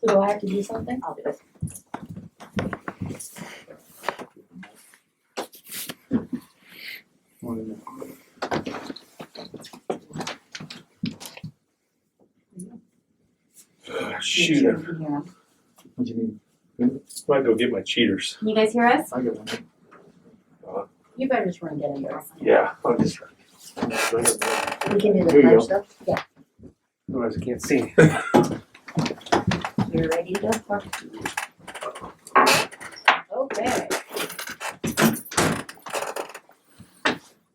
So do I have to do something? I'll do it. Shoot, Make sure you can hear 'em. What do you mean? might go get my cheaters. Can you guys hear us? I get one. You better just run get in there. Yeah, I'll just. We can do Here the you punch go. stuff. Yeah. Otherwise, I can't see. You're ready to go? Okay.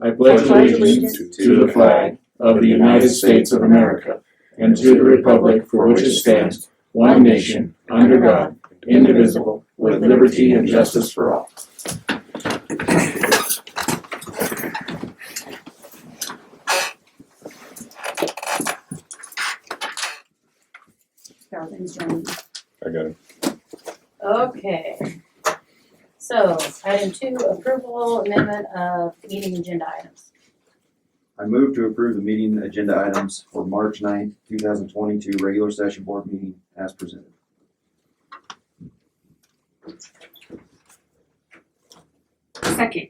I pledge allegiance to the flag of the United States of America and to the republic for which it stands, one nation, under God, indivisible, with liberty and justice for all. Carolyn's joining. I got it. Okay. So, item 2, approval amendment of meeting agenda items. I move to approve the meeting agenda items for March 9th, 2022 regular session board meeting as presented. Second.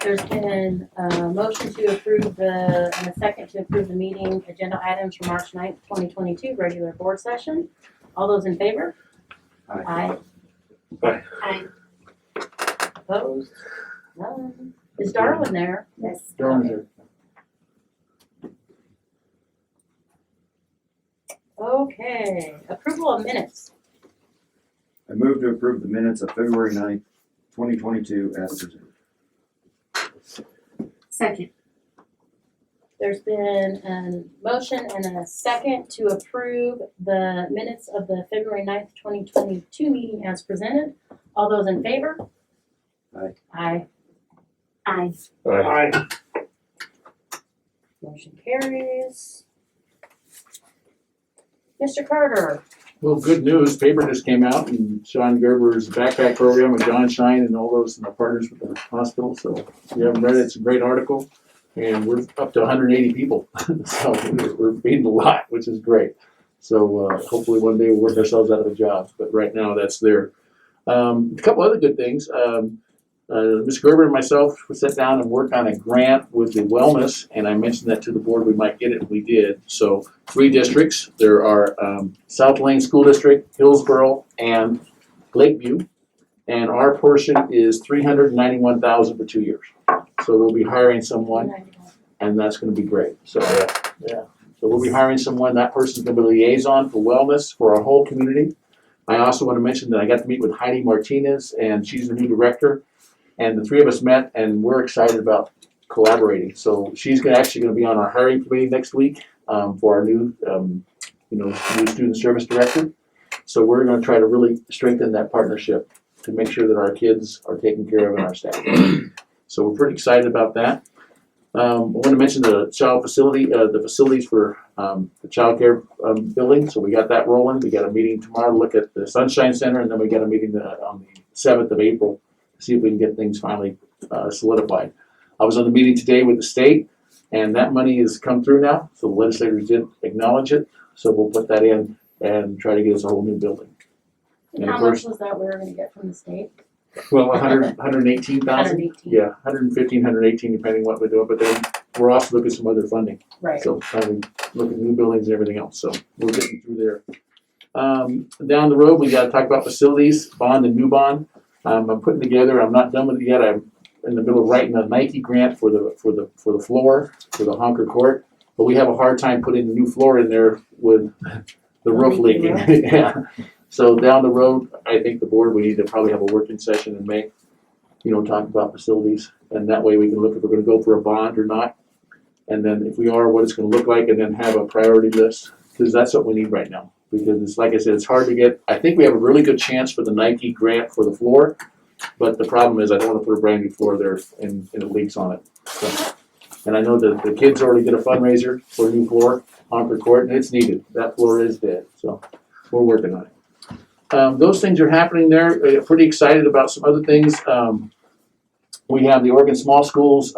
There's been a motion to approve and a second to approve the meeting agenda items for March 9th, 2022, regular board session. All those in favor? Aye. Aye. Opposed? None. Is Darwin there? Yes. Okay, approval of minutes. I move to approve the minutes of February 9th, 2022 as presented. Second. There's been a motion and a second to approve the minutes of the February 9th, 2022 meeting as presented. All those in favor? Aye. Aye. Aye. Aye. Motion carries. Mr. Carter, Well, good news, paper just came out and Sean Gerber's backpack program with John Shine and all those partners with the hospital, so if you haven't read it, it's a great article. And we're up to 180 people, so we're feeding a lot, which is great. So hopefully one day we'll work ourselves out of a job, but right now that's there. A couple other good things. Mr. Gerber and myself sat down and worked on a grant with the wellness, and I mentioned that to the board, we might get it, and we did. So 3 districts, there are South Lane School District, Hillsborough, and Lakeview, and our portion is $391,000 for 2 years. So we'll be hiring someone, and that's gonna be great, so, yeah. So we'll be hiring someone, that person's gonna be a liaison for wellness for our whole community. I also wanna mention that I got to meet with Heidi Martinez, and she's the new director. And the 3 of us met, and we're excited about collaborating. So she's actually going to be on our hiring committee next week for our new, new student service director. So we're going to try to really strengthen that partnership to make sure that our kids are taken care of and our staff. So we're pretty excited about that. I want to mention the child facility, the facilities for the child care building. So we got that rolling. We got a meeting tomorrow to look at the Sunshine Center, and then we got a meeting on the 7th of April. See if we can get things finally solidified. I was on the meeting today with the state, and that money has come through now, so the legislators did acknowledge it, so we'll put that in and try to get us a whole new building. and And how of much course- was that we were gonna get from the state? Well, 118,000? 118. Yeah, 115, 118, depending what we're doing, but then we're also looking at some other funding. Right. So trying to look at new buildings and everything else, so we're getting through there. Down the road, we gotta talk about facilities, bond and new bond. I'm putting together, I'm not done with it yet, I'm in the middle of writing a Nike grant for the floor, for the Honker Court. But we have a hard time putting the new floor in there with the roof leaking, yeah. So down the road, I think the board, we need to probably have a working session in May, talk about facilities. And that way we can look if we're gonna go for a bond or not. And then if we are, what it's gonna look like, and then have a priority list, because that's what we need right now. Because it's, like I said, it's hard to get. I think we have a really good chance for the Nike grant for the floor, but the problem is I don't want to put a brand new floor there and it leaks on it. So, and I know that the kids already did a fundraiser for a new floor, Honker Court, and it's needed. That floor is dead, so we're working on it. Those things are happening there. Pretty excited about some other things. We have the Oregon Small Schools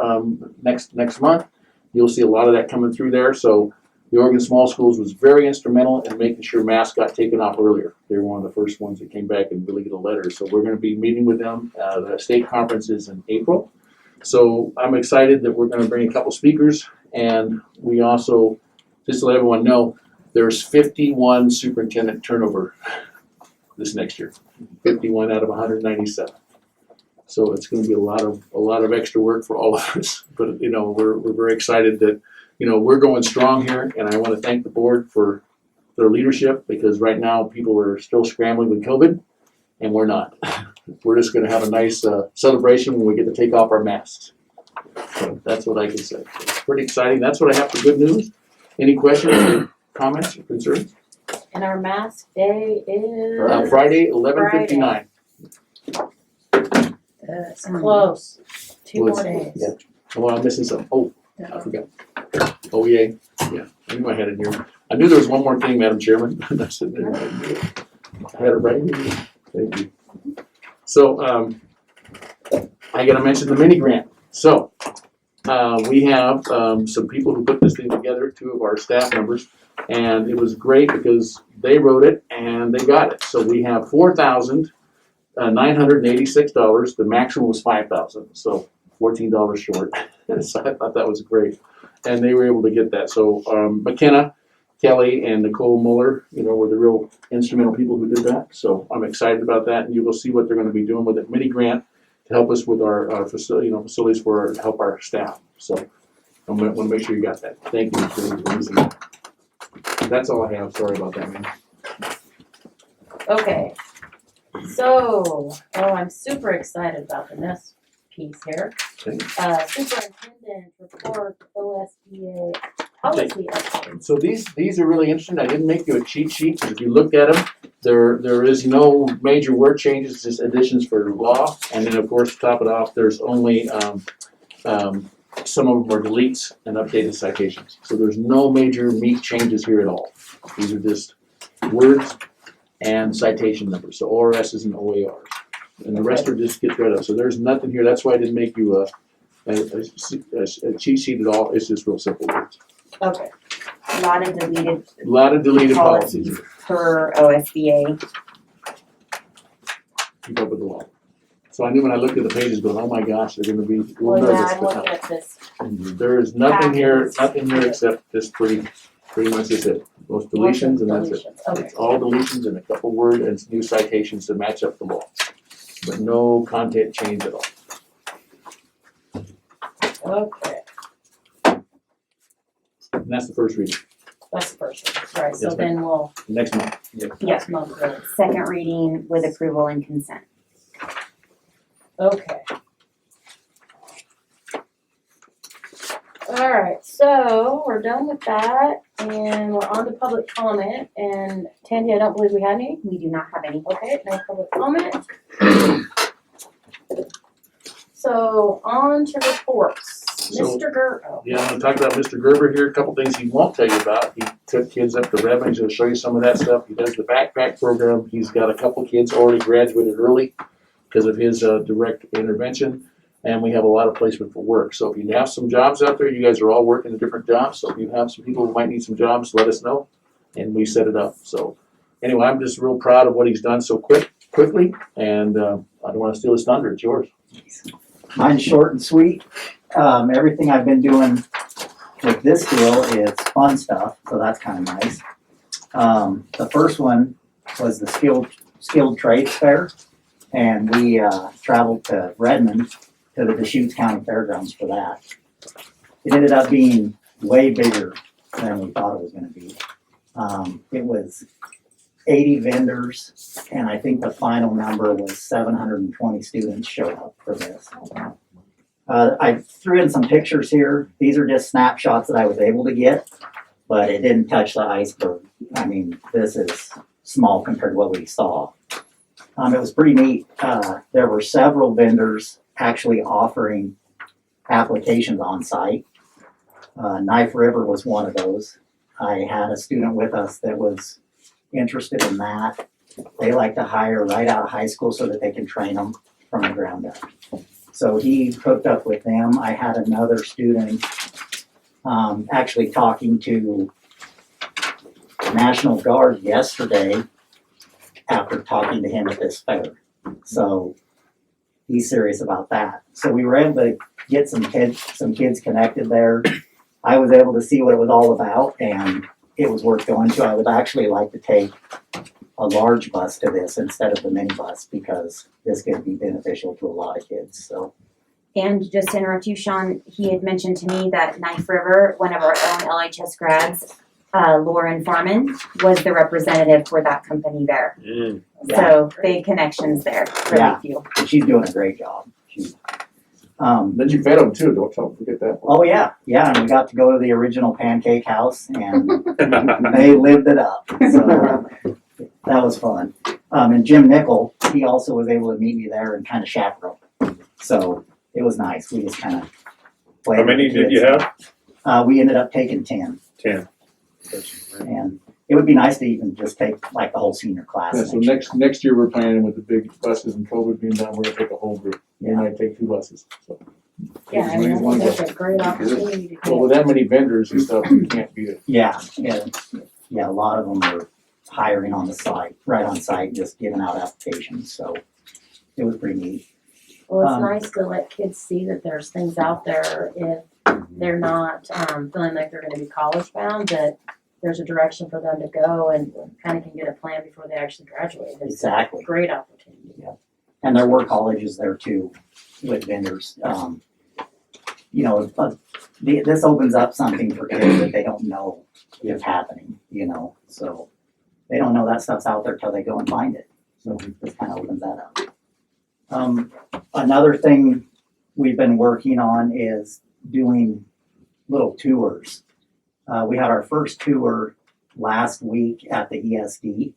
next month. You'll see a lot of that coming through there. So the Oregon Small Schools was very instrumental in making sure masks got taken off earlier. They were one of the first ones that came back and really get a letter. So we're gonna be meeting with them. The state conference is in April. So I'm excited that we're gonna bring a couple speakers, and we also, just to let everyone know, there's 51 superintendent turnover this next year, 51 out of 197. So it's gonna be a lot of extra work for all of us, but we're very excited that we're going strong here, and I want to thank the board for their leadership, because right now people are still scrambling with COVID, and we're not. We're just going to have a nice celebration when we get to take off our masks. So that's what I can say. It's pretty exciting. That's what I have for good news. Any questions or comments or concerns? And our mask day is? Friday, 11:59. It's close. 2 more days. Yeah. Oh, I'm missing something. Oh, I forgot. Oh, yeah. I knew I had it here. I knew there was one more thing, Madam Chairman. I said, I had it right here. Thank you. So, I gotta mention the mini grant. So, we have, some people who put this thing together, 2 of our staff members, and it was great because they wrote it and they got it. So we have $4,986. The maximum was $5,000, so $14 short. So I thought that was great. And they were able to get that. So McKenna, Kelly, and Nicole Muller, were the real instrumental people who did that. So I'm excited about that, and you will see what they're going to be doing with it. Mini grant to help us with our facility, facilities to help our staff. So I want to make sure you got that. Thank you for releasing that. That's all I have. Sorry about that, man. Okay. So, I'm super excited about the next piece here. Okay. Superintendent report OSBA policy update. So these are really interesting. I didn't make you a cheat sheet, because if you look at them, there is no major word changes, just additions for law. And then, of course, to top it off, there's only some of them are deletes and updated citations. So there's no major meat changes here at all. These are just words and citation numbers, so ORSs and OARs. And the rest are just get rid of. So there's nothing here. That's why I didn't make you a cheat sheet at all. It's just real simple words. Okay. A lot of deleted A lot of deleted policies. per OSBA. Keep up with the law. So I knew when I looked at the pages going, oh my gosh, they're gonna be a little Well, yeah, nervous. I'm looking at this. There is nothing here except just pretty much just it. Most deletions and that's it. Deletions. Okay. It's all deletions and a couple word and new citations to match up the law. But no content change at all. Okay. And that's the first reading. That's the first one. Right, so Yes, ma'am. then we'll, Next month. next month, really. Second reading with approval and consent. Okay. All right, so we're done with that, and we're on to public comment, and Tandy, I don't believe we had any. We do not have any. Okay, no public comment. So, on to reports. So- Mr. Yeah, I'm gonna talk about Mr. Gerber here, a couple things he won't tell you about. He took kids up to Revenue, he'll show you some of that stuff. He does the backpack program. He's got a couple kids already graduated early because of his direct intervention. And we have a lot of placement for work. So if you have some jobs out there, you guys are all working in different jobs. So if you have some people who might need some jobs, let us know and we set it up. So anyway, I'm just real proud of what he's done so quickly. And I don't want to steal his thunder. It's yours. Mine's short and sweet. Everything I've been doing with this deal is fun stuff, so that's kind of nice. The first one was the skilled trades fair, and we traveled to Redmond to the Deschutes County Fairgrounds for that. It ended up being way bigger than we thought it was going to be. It was 80 vendors, and I think the final number was 720 students showed up for this. I threw in some pictures here. These are just snapshots that I was able to get, but it didn't touch the iceberg. I mean, this is small compared to what we saw. It was pretty neat. There were several vendors actually offering applications on site. Knife River was one of those. I had a student with us that was interested in that. They like to hire right out of high school so that they can train them from the ground up. So he hooked up with them. I had another student actually talking to National Guard yesterday after talking to him at this fair. So he's serious about that. So we were able to get some kids connected there. I was able to see what it was all about, and it was worth going to. I would actually like to take a large bus to this instead of the minibus, because this could be beneficial to a lot of kids, so. And just to interrupt you, Sean, he had mentioned to me that Knife River, one of our own LHS grads, Lauren Farman, was the representative for that company there. So big connections there, really Yeah. few. She's doing a great job. Then you fed them too, don't forget that. Oh yeah, and we got to go to the original pancake house, and they lived it up, so that was fun. And Jim Nickel, he also was able to meet me there and kind of chaperone, so it was nice. We just kind of played. How many with the did you kids. have? We ended up taking 10, 10. and it would be nice to even just take like the whole senior class. Yeah, so next year we're planning with the big buses and COVID being done, we're gonna take a whole group. We might take 2 buses, so. Yeah, I mean, I think that's a great opportunity to Well, with that many vendors and stuff, you can't beat it. Yeah, a lot of them were hiring on the site, right on site, just giving out applications, so it was pretty neat. Well, it's Um, nice to let kids see that there's things out there if they're not feeling like they're gonna be college bound, that there's a direction for them to go and kind of can get a plan before they actually graduate. It's Exactly. a great opportunity. And there were colleges there too with vendors. This opens up something for kids that they don't know is happening, so they don't know that stuff's out there till they go and find it. So this kind of opens that up. Another thing we've been working on is doing little tours. We had our first tour last week at the ESD.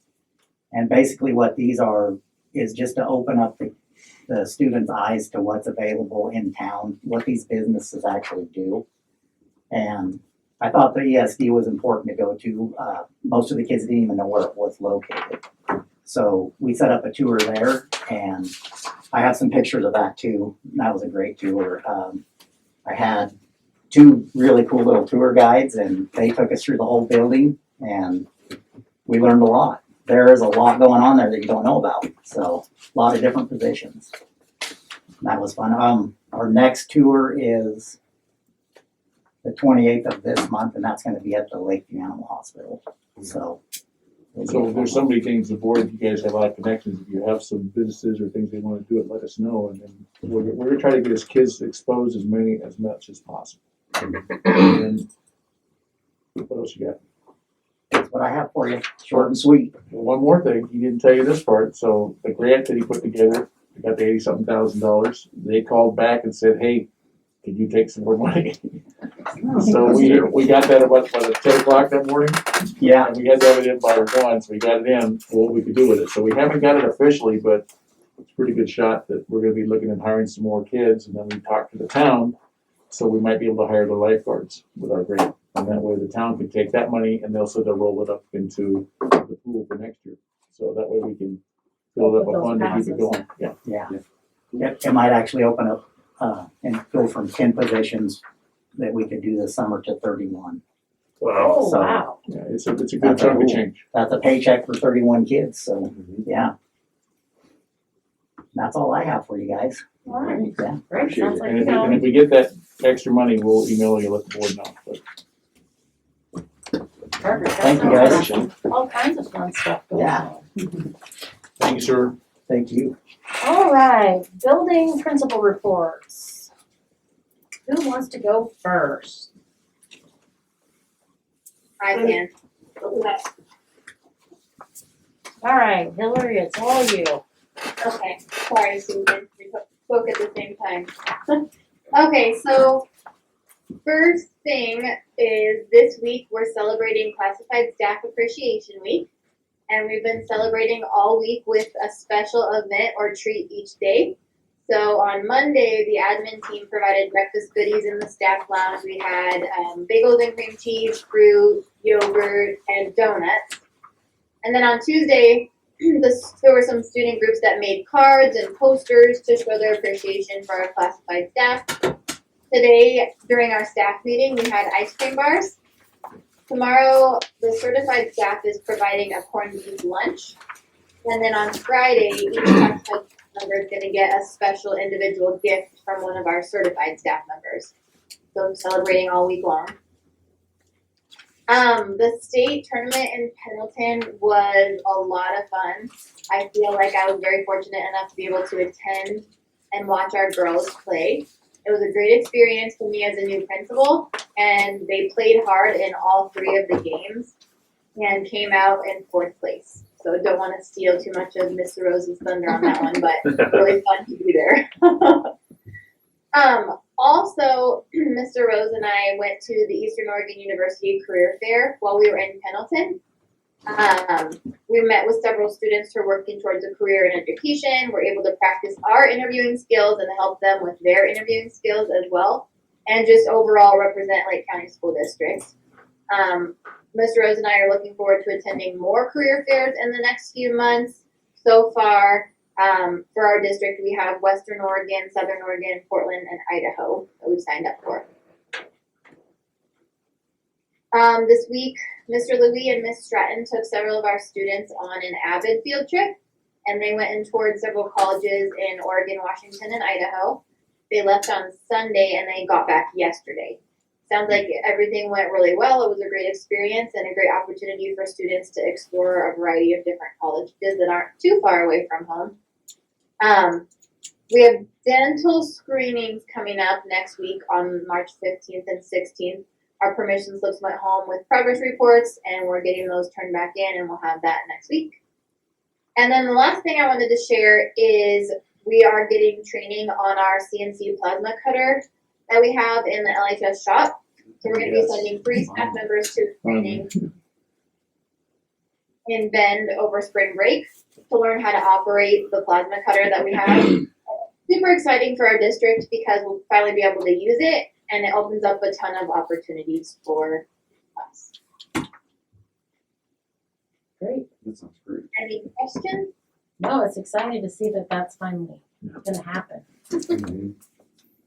And basically what these are is just to open up the students' eyes to what's available in town, what these businesses actually do. And I thought the ESD was important to go to. Most of the kids didn't even know where it was located. So we set up a tour there, and I have some pictures of that too. That was a great tour. I had 2 really cool little tour guides, and they took us through the whole building, and we learned a lot. There is a lot going on there that you don't know about, so a lot of different positions. That was fun. Our next tour is the 28th of this month, and that's going to be at the Lakeview Animal Hospital. So there's so many things, the board, you guys have a lot of connections. If you have some businesses or things they want to do it, let us know. And then we're gonna try to get as kids exposed as much as possible. And what else you got? that's what I have for you. Short and sweet. One more thing, he didn't tell you this part. So the grant that he put together, we got the $80-something thousand. They called back and said, "Hey, could you take some more money?" So we got that about 10 o'clock that morning. Yeah. And we had to have it in by 1, so we got it in for what we could do with it. So we haven't got it officially, but it's a pretty good shot that we're gonna be looking at hiring some more kids, and then we talked to the town, so we might be able to hire the lifeguards with our grant. And that way the town can take that money and they'll sort of roll it up into the pool for next year. So that way we can build up a fund to keep it going, yeah. Yeah. It might actually open up and go from 10 positions that we could do this summer to 31. Wow. Oh, So- wow. Yeah, it's a good chunk of change. That's a paycheck for 31 kids, so yeah. That's all I have for you guys. All right, Yeah. great, sounds like And you if know. we get that extra money, we'll email you, let the board know. But Perfect. Thank you, That guys. sounds like all kinds of fun stuff going Yeah. on. thank you, sir. Thank you. All right, building principal reports. Who wants to go first? I can. All right, Hillary, it's all you. Okay, sorry, Susan, we spoke at the same time. Okay, so first thing is this week we're celebrating Classified Staff Appreciation Week. And we've been celebrating all week with a special event or treat each day. So on Monday, the admin team provided breakfast goodies in the staff lounge. We had bagels and cream cheese, fruit, yogurt, and donuts. And then on Tuesday, there were some student groups that made cards and posters to show their appreciation for our classified staff. Today, during our staff meeting, we had ice cream bars. tomorrow, the certified staff is providing a corned beef lunch. And then on Friday, each classified member is gonna get a special individual gift from one of our certified staff members. So I'm celebrating all week long. The state tournament in Pendleton was a lot of fun. I feel like I was very fortunate enough to be able to attend and watch our girls play. It was a great experience for me as a new principal, and they played hard in all 3 of the games and came out in 4th place. So don't want to steal too much of Mr. Rose's thunder on that one, but really fun to be there. Also, Mr. Rose and I went to the Eastern Oregon University Career Fair while we were in Pendleton. We met with several students who are working towards a career in education. We're able to practice our interviewing skills and help them with their interviewing skills as well, and just overall represent Lake County School Districts. Mr. Rose and I are looking forward to attending more career fairs in the next few months. So far, for our district, we have Western Oregon, Southern Oregon, Portland, and Idaho that we've signed up for. This week, Mr. Louie and Miss Stratton took several of our students on an AVID field trip, and they went and toured several colleges in Oregon, Washington, and Idaho. They left on Sunday and they got back yesterday. Sounds like everything went really well. It was a great experience and a great opportunity for students to explore a variety of different colleges that aren't too far away from home. We have dental screenings coming up next week on March 15th and 16th. Our permission slips went home with progress reports, and we're getting those turned back in, and we'll have that next week. And then the last thing I wanted to share is we are getting training on our CNC plasma cutter that we have in the LHS shop. So we're going to be sending 3 staff members to training in Bend over spring break to learn how to operate the plasma cutter that we have. Super exciting for our district because we'll finally be able to use it, and it opens up a ton of opportunities for us. Great. That sounds great. Any questions? No, it's exciting to see that that's finally gonna happen.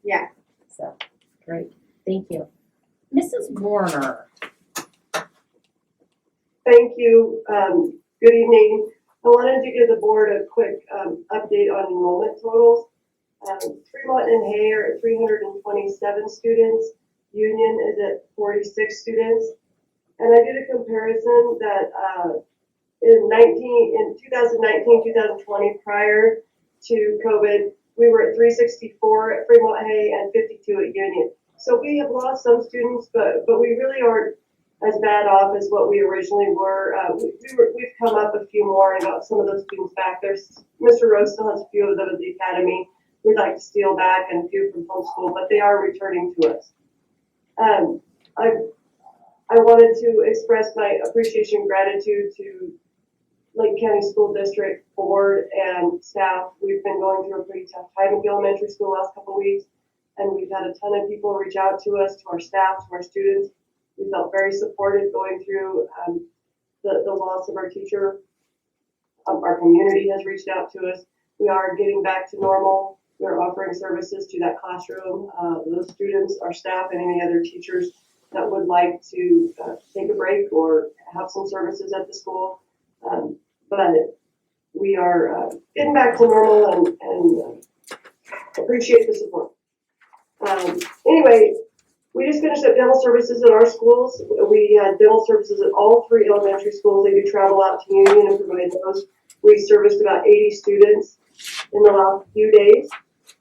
Yeah. So, great. Thank you. Mrs. Warner. Thank you. Good evening. I wanted to give the board a quick update on enrollment totals. Fremont and Hay are at 327 students. Union is at 46 students. And I did a comparison that in 2019, 2020, prior to COVID, we were at 364 at Fremont Hay and 52 at Union. So we have lost some students, but we really aren't as bad off as what we originally were. We've come up a few more and got some of those students back. There's Mr. Rose still has a few of them at the academy. We'd like to steal back and a few from homeschool, but they are returning to us. I wanted to express my appreciation and gratitude to Lake County School District Board and staff. We've been going through a pretty tough time at the elementary school the last couple of weeks, and we've had a ton of people reach out to us, to our staff, to our students. We felt very supported going through the loss of our teacher. Our community has reached out to us. We are getting back to normal. We're offering services to that classroom. Those students, our staff, and any other teachers that would like to take a break or have some services at the school. But we are getting back to normal and appreciate the support. Anyway, we just finished up dental services at our schools. We had dental services at all 3 elementary schools. They do travel out to Union and provide those. We serviced about 80 students in the last few days.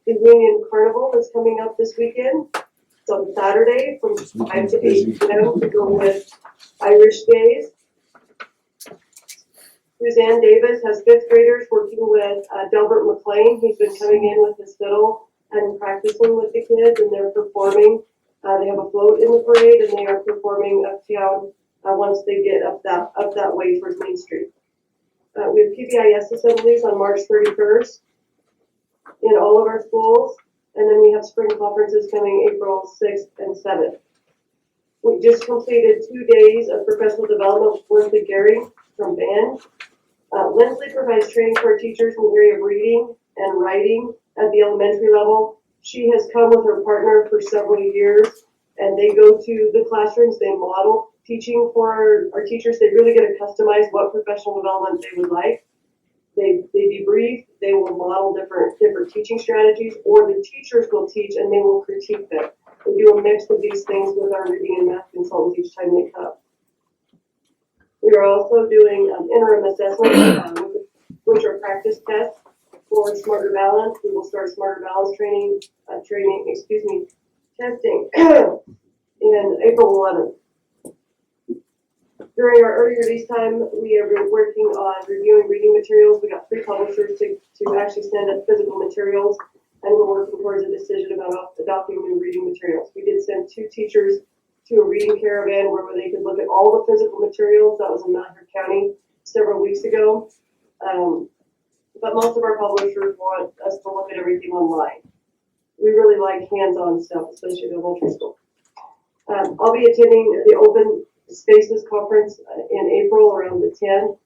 The Union Carnival is coming up this weekend. It's on Saturday from 5 to 8 p.m. to go with Irish Days. Suzanne Davis has 5th graders working with Delbert McLean. He's been coming in with his fiddle and practicing with the kids, and they're performing. They have a float in the parade, and they are performing uptown once they get up that way towards Main Street. We have Pbis Assemblies on March 31st in all of our schools, and then we have spring conferences coming April 6th and 7th. We just completed 2 days of professional development with Lindsay Gary from Bend. Lindsay provides training for our teachers in the area of reading and writing at the elementary level. She has come with her partner for several years, and they go to the classrooms, they model teaching for our teachers. They really get to customize what professional development they would like. They debrief, they will model different teaching strategies, or the teachers will teach and they will critique them. We do a mix of these things with our reading and math consultants each time they come. We are also doing interim assessment, which are practice tests for Smarter Balance. We will start Smarter Balance testing in April 11th. During our early release time, we have been working on reviewing reading materials. We got 3 publishers to actually send us physical materials, and we're working towards a decision about adopting new reading materials. We did send 2 teachers to a reading caravan where they could look at all the physical materials. That was in Mount County several weeks ago. But most of our publishers want us to look at everything online. We really like hands-on stuff, especially at elementary school. I'll be attending the Open Spaces Conference in April around the 10th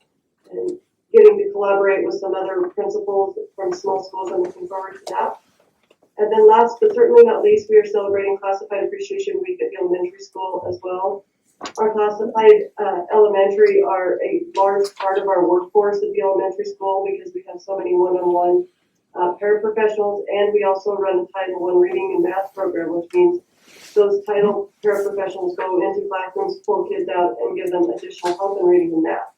and getting to collaborate with some other principals from small schools. I'm looking forward to that. And then last but certainly not least, we are celebrating Classified Appreciation Week at the elementary school as well. Our classified elementary are a large part of our workforce at the elementary school because we have so many one-on-one paraprofessionals, and we also run a Title I reading and math program, which means those title paraprofessionals go into classrooms, pull kids out, and give them additional help in reading and math.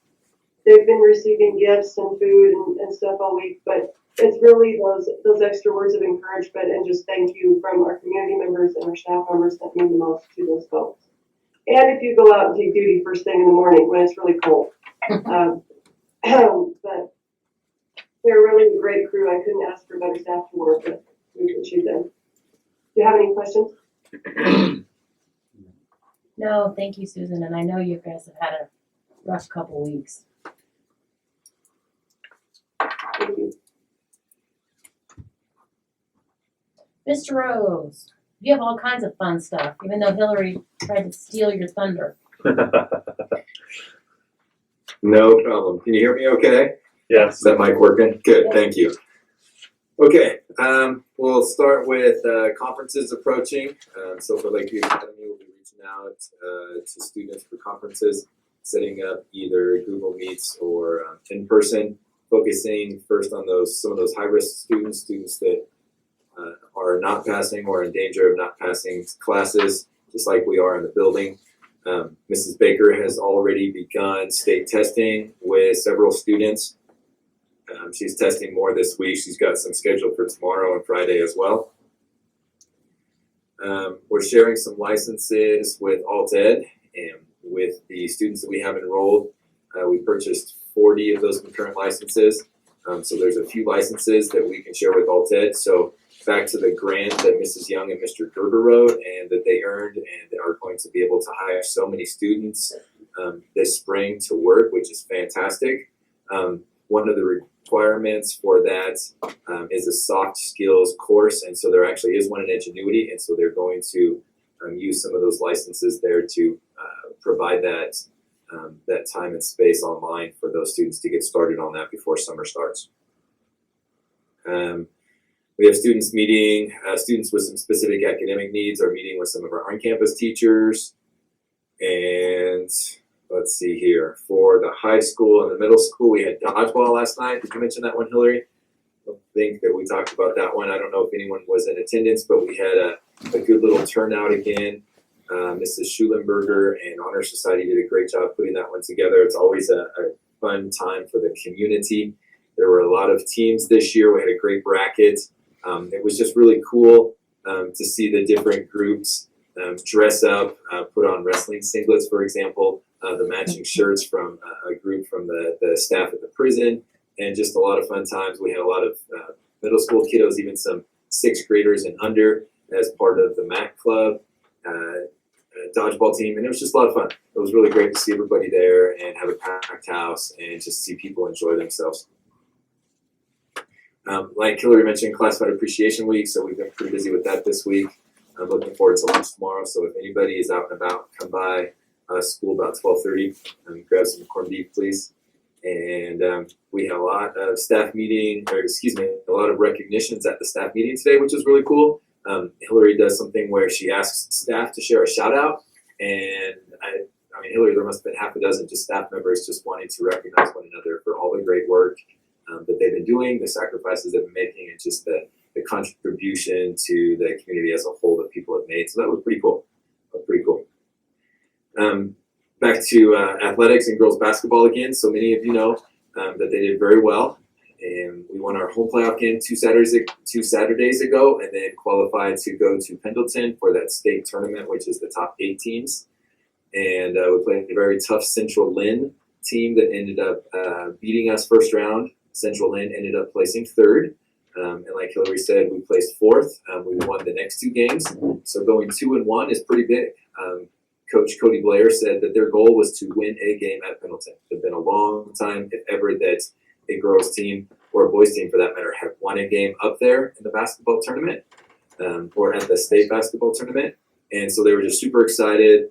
They've been receiving gifts and food and stuff all week, but it's really those extra words of encouragement and just thank you from our community members and our staff members that mean the most to those folks. And if you go out and take duty first thing in the morning when it's really cold. But they're really a great crew. I couldn't ask for better staff to work with. We appreciate them. Do you have any questions? No, thank you, Susan, and I know you guys have had a rough couple weeks. Thank you. Mr. Rose, you have all kinds of fun stuff, even though Hillary tried to steal your thunder. No problem. Can you hear me okay? Yes. Is that mic working? Good, Yeah. thank you. Okay, we'll start with conferences approaching. So for Lakeview Academy, we'll be reaching out to students for conferences, setting up either Google Meets or in person, focusing first on some of those high-risk students that are not passing or in danger of not passing classes, just like we are in the building. Mrs. Baker has already begun state testing with several students. She's testing more this week. She's got some scheduled for tomorrow and Friday as well. We're sharing some licenses with Alt-Ed and with the students that we have enrolled. We purchased 40 of those concurrent licenses. So there's a few licenses that we can share with Alt-Ed. So back to the grant that Mrs. Young and Mr. Gerber wrote and that they earned and are going to be able to hire so many students this spring to work, which is fantastic. One of the requirements for that is a soft skills course, and so there actually is one in Ingenuity, and so they're going to use some of those licenses there to provide that time and space online for those students to get started on that before summer starts. We have students meeting, students with some specific academic needs are meeting with some of our on-campus teachers. And let's see here, for the high school and the middle school, we had dodgeball last night. Did you mention that one, Hillary? I don't think that we talked about that one. I don't know if anyone was in attendance, but we had a good little turnout again. Mrs. Schulenberger and Honor Society did a great job putting that one together. It's always a fun time for the community. There were a lot of teams this year. We had a great bracket. It was just really cool to see the different groups dress up, put on wrestling singlets, for example, the matching shirts from a group from the staff at the prison, and just a lot of fun times. We had a lot of middle school kiddos, even some 6th graders and under as part of the MAC club dodgeball team, and it was just a lot of fun. It was really great to see everybody there and have a packed house and just see people enjoy themselves. Like Hillary mentioned, Classified Appreciation Week, so we've been pretty busy with that this week. I'm looking forward to lunch tomorrow, so if anybody is out and about, come by school about 12:30 and grab some corned beef, please. And we had a lot of a lot of recognitions at the staff meeting today, which is really cool. Hillary does something where she asks staff to share a shout out, and I mean, Hillary, there must have been half a dozen just staff members just wanting to recognize one another for all the great work that they've been doing, the sacrifices they've been making, and just the contribution to the community as a whole that people have made. So that was pretty cool. Back to athletics and girls basketball again. So many of you know that they did very well. And we won our home playoff game 2 Saturdays ago, and then qualified to go to Pendleton for that state tournament, which is the top 8 teams. And we played a very tough Central Lynn team that ended up beating us first round. Central Lynn ended up placing 3rd. And like Hillary said, we placed 4th. We won the next 2 games. So going 2-1 is pretty big. Coach Cody Blair said that their goal was to win a game at Pendleton. It's been a long time, if ever, that a girls team, or a boys team for that matter, have won a game up there in the basketball tournament, or at the state basketball tournament. And so they were just super excited.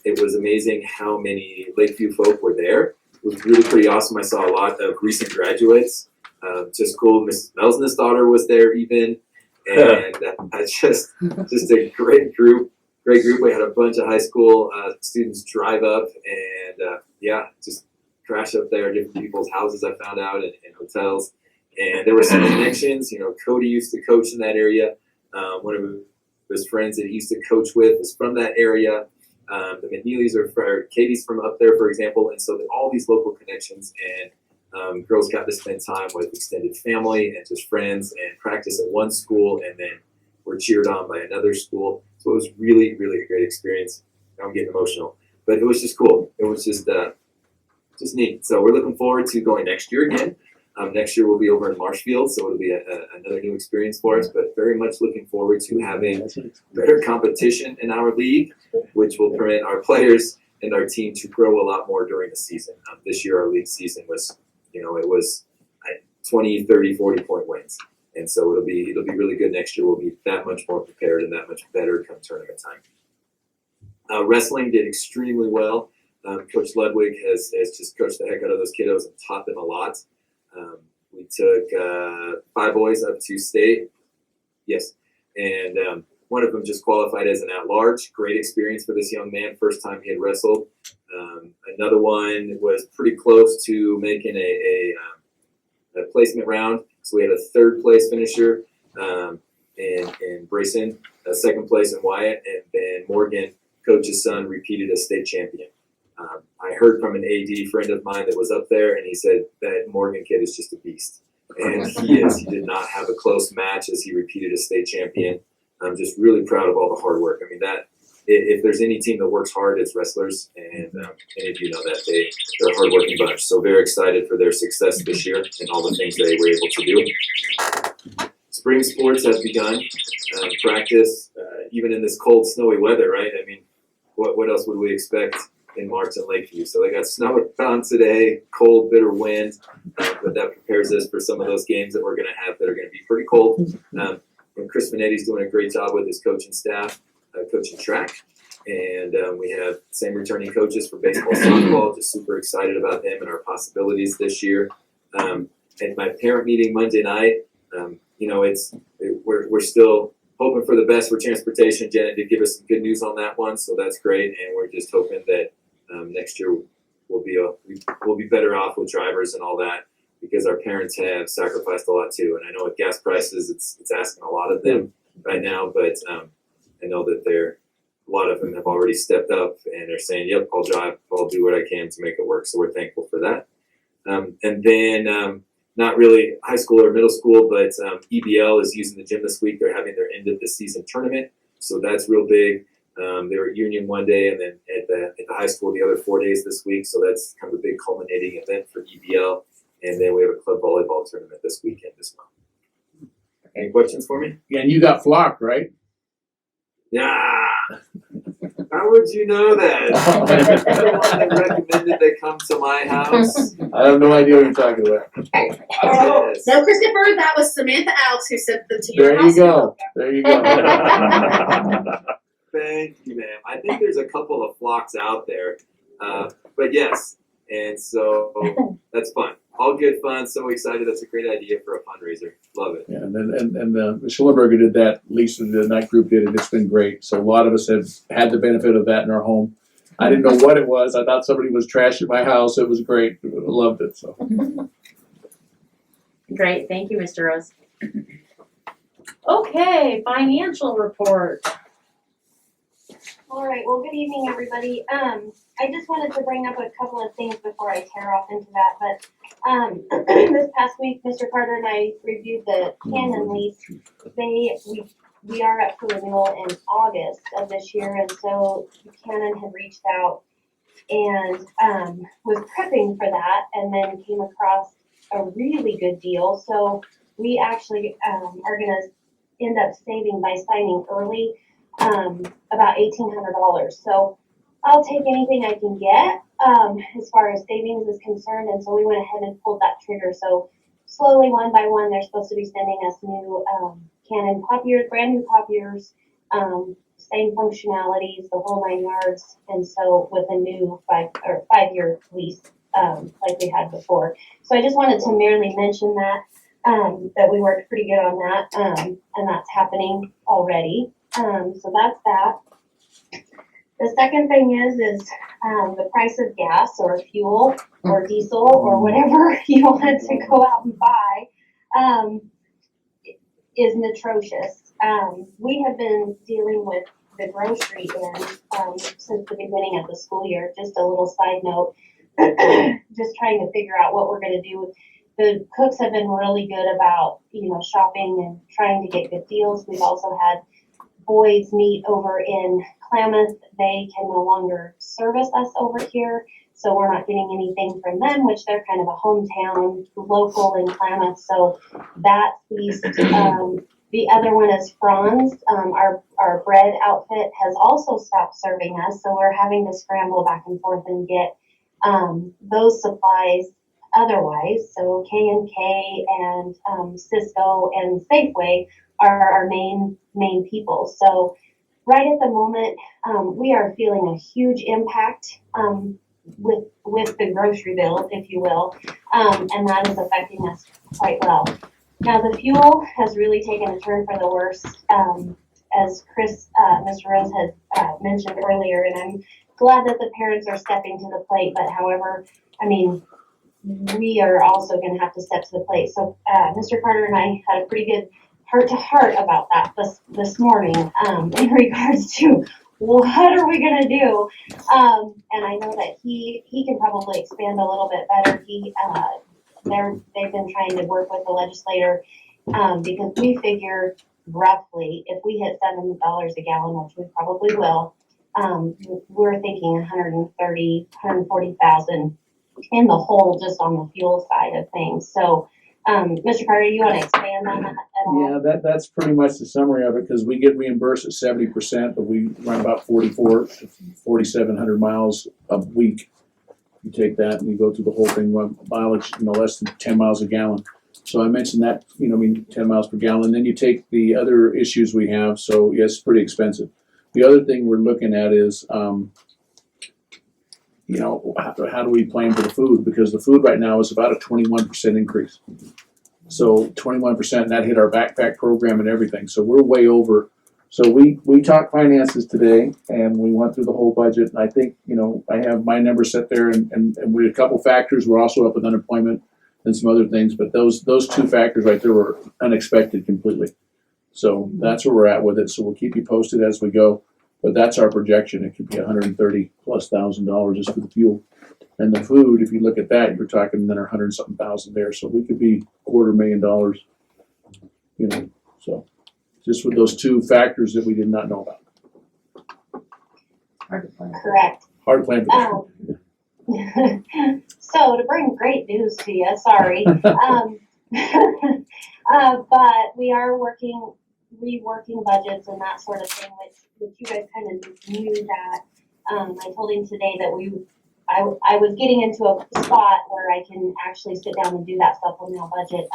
It was amazing how many Lakeview folk were there. It was really pretty awesome. I saw a lot of recent graduates. Just cool. Mrs. Melson's daughter was there even. And just a great group. We had a bunch of high school students drive up and just crash up there, different people's houses I found out, and hotels. And there were some connections. You know, Cody used to coach in that area. One of his friends that he used to coach with is from that area. The McNeelys or Katie's from up there, for example. And so all these local connections, and girls got to spend time with extended family and just friends and practice at one school, and then were cheered on by another school. So it was really, really a great experience. Now I'm getting emotional, but it was just cool. It was just neat. So we're looking forward to going next year again. Next year we'll be over in Marshfield, so it'll be another new experience for us, but very much looking forward to having better competition in our league, which will permit our players and our team to grow a lot more during the season. This year our league season was, it was 20, 30, 40 point wins. And so it'll be really good next year. We'll be that much more prepared and that much better come tournament time. Wrestling did extremely well. Coach Ludwig has just coached the heck out of those kiddos and taught them a lot. We took 5 boys up to state. Yes. And one of them just qualified as an at-large. Great experience for this young man. First time he had wrestled. Another one was pretty close to making a placement round. So we had a 3rd place finisher in Brayson, 2nd place in Wyatt, and then Morgan, coach's son, repeated as state champion. I heard from an AD friend of mine that was up there, and he said that Morgan kid is just a beast. And he is. He did not have a close match as he repeated as state champion. I'm just really proud of all the hard work. I mean, that if there's any team that works hard, it's wrestlers, and any of you know that they're a hardworking bunch. So very excited for their success this year and all the things they were able to do. Spring sports have begun. Practice, even in this cold, snowy weather, right? I mean, what else would we expect in March in Lakeview? So they got snow found today, cold, bitter wind, but that prepares us for some of those games that we're going to have that are going to be pretty cold. And Chris Finetti's doing a great job with his coaching staff, coaching track. And we have same returning coaches for baseball, softball, just super excited about them and our possibilities this year. At my parent meeting Monday night, we're still hoping for the best for transportation. Janet did give us some good news on that one, so that's great. And we're just hoping that next year we'll be better off with drivers and all that, because our parents have sacrificed a lot too. And I know with gas prices, it's asking a lot of them right now, but I know that a lot of them have already stepped up and are saying, yep, I'll drive, I'll do what I can to make it work. So we're thankful for that. And then not really high school or middle school, but EBL is using the gym this week. They're having their end of the season tournament. So that's real big. They were at Union one day, and then at the high school the other 4 days this week. So that's kind of a big culminating event for EBL. And then we have a club volleyball tournament this weekend as well. Any questions for me? Yeah, and you got flocked, right? Yeah. How would you know that? The one that recommended they come to my house. I have no idea what you're talking about. Yes. No, Christopher, that was Samantha Alves who sent them to your There house. you go. There you go. Thank you, ma'am. I think there's a couple of flocks out there, but yes, and so that's fun. All good fun. So excited. That's a great idea for a fundraiser. Love it. Yeah, and Schellenberger did that. Lisa did, and that group did it. It's been great. So a lot of us have had the benefit of that in our home. I didn't know what it was. I thought somebody was trashing my house. It was great. I loved it, so. Great, thank you, Mr. Rose. Okay, financial report. All right, well, good evening, everybody. I just wanted to bring up a couple of things before I tear off into that, but, this past week, Mr. Carter and I reviewed the Canon lease. We are up for renewal in August of this year, and so Canon had reached out and, was prepping for that, and then came across a really good deal. So we actually, are gonna end up saving by signing early, about $1,800. So I'll take anything I can get, as far as savings is concerned, and so we went ahead and pulled that trigger. So slowly, one by one, they're supposed to be sending us new, Canon copiers, brand new copiers, same functionalities, the whole 9 yards, and so with a new 5-year lease, like we had before. So I just wanted to merely mention that, that we worked pretty good on that, and that's happening already. So that's that. The second thing is the price of gas or fuel or diesel or whatever you wanted to go out and buy, is atrocious. We have been dealing with the grocery end, since the beginning of the school year. Just a little side note, just trying to figure out what we're gonna do. The cooks have been really good about, shopping and trying to get good deals. We've also had Boyd's meet over in Klamath. They can no longer service us over here, so we're not getting anything from them, which they're kind of a hometown local in Klamath. So that ceased. The other one is Franz. Our bread outfit has also stopped serving us, so we're having to scramble back and forth and get those supplies otherwise. So K&K and Cisco and Safeway are our main people. So right at the moment, we are feeling a huge impact with the grocery bill, if you will, and that is affecting us quite well. Now the fuel has really taken a turn for the worst, as Mr. Rose had mentioned earlier, and I'm glad that the parents are stepping to the plate. But however, we are also going to have to step to the plate. So Mr. Carter and I had a pretty good heart-to-heart about that this morning, in regards to what are we gonna do? And I know that he can probably expand a little bit better. They've been trying to work with the legislator, because we figure roughly if we hit $7 a gallon, which we probably will, we're thinking 140,000 in the hole just on the fuel side of things. So Mr. Carter, you want to expand on that at all? Yeah, that's pretty much the summary of it, because we get reimbursed at 70%, but we run about 4,700 miles a week. You take that and you go through the whole thing, mileage, less than 10 miles a gallon. So I mentioned that, 10 miles per gallon. Then you take the other issues we have, so yes, it's pretty expensive. The other thing we're looking at is, how do we plan for the food? Because the food right now is about a 21% increase. So 21%, and that hit our backpack program and everything. So we're way over. So we talked finances today, and we went through the whole budget. And I think, I have my numbers set there, and we had a couple factors. We're also up with unemployment and some other things, but those two factors right there were unexpected completely. So that's where we're at with it. So we'll keep you posted as we go. But that's our projection. It could be $130,000+ just for the fuel. And the food, if you look at that, you're talking another 100-something thousand there. So we could be $250,000, so just with those two factors that we did not know about. Hard to plan. Correct. Hard to plan for that. So to bring great news to you, sorry, but we are reworking budgets and that sort of thing, which you guys kind of knew that. I told him today that I was getting into a spot where I can actually sit down and do that supplemental budget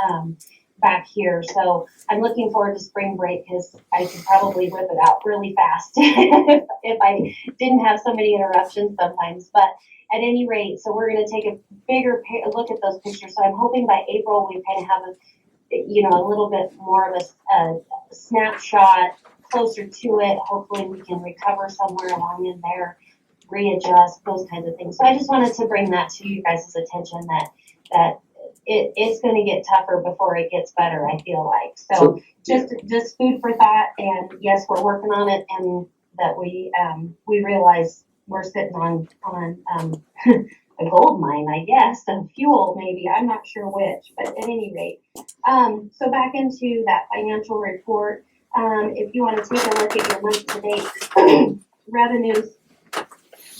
back here. So I'm looking forward to spring break, because I could probably rip it out really fast if I didn't have so many interruptions sometimes. But at any rate, so we're going to take a bigger look at those pictures. So I'm hoping by April we kind of have a little bit more of a snapshot closer to it. Hopefully we can recover somewhere along in there. readjust, those kinds of things. So I just wanted to bring that to you guys' attention that it's gonna get tougher before it gets better, I feel like. So just food for thought, and yes, we're working on it, and that we realize we're sitting on a gold mine, I guess, of fuel maybe, I'm not sure which, but at any rate. So back into that financial report, if you wanna take a look at your month-to-date revenues,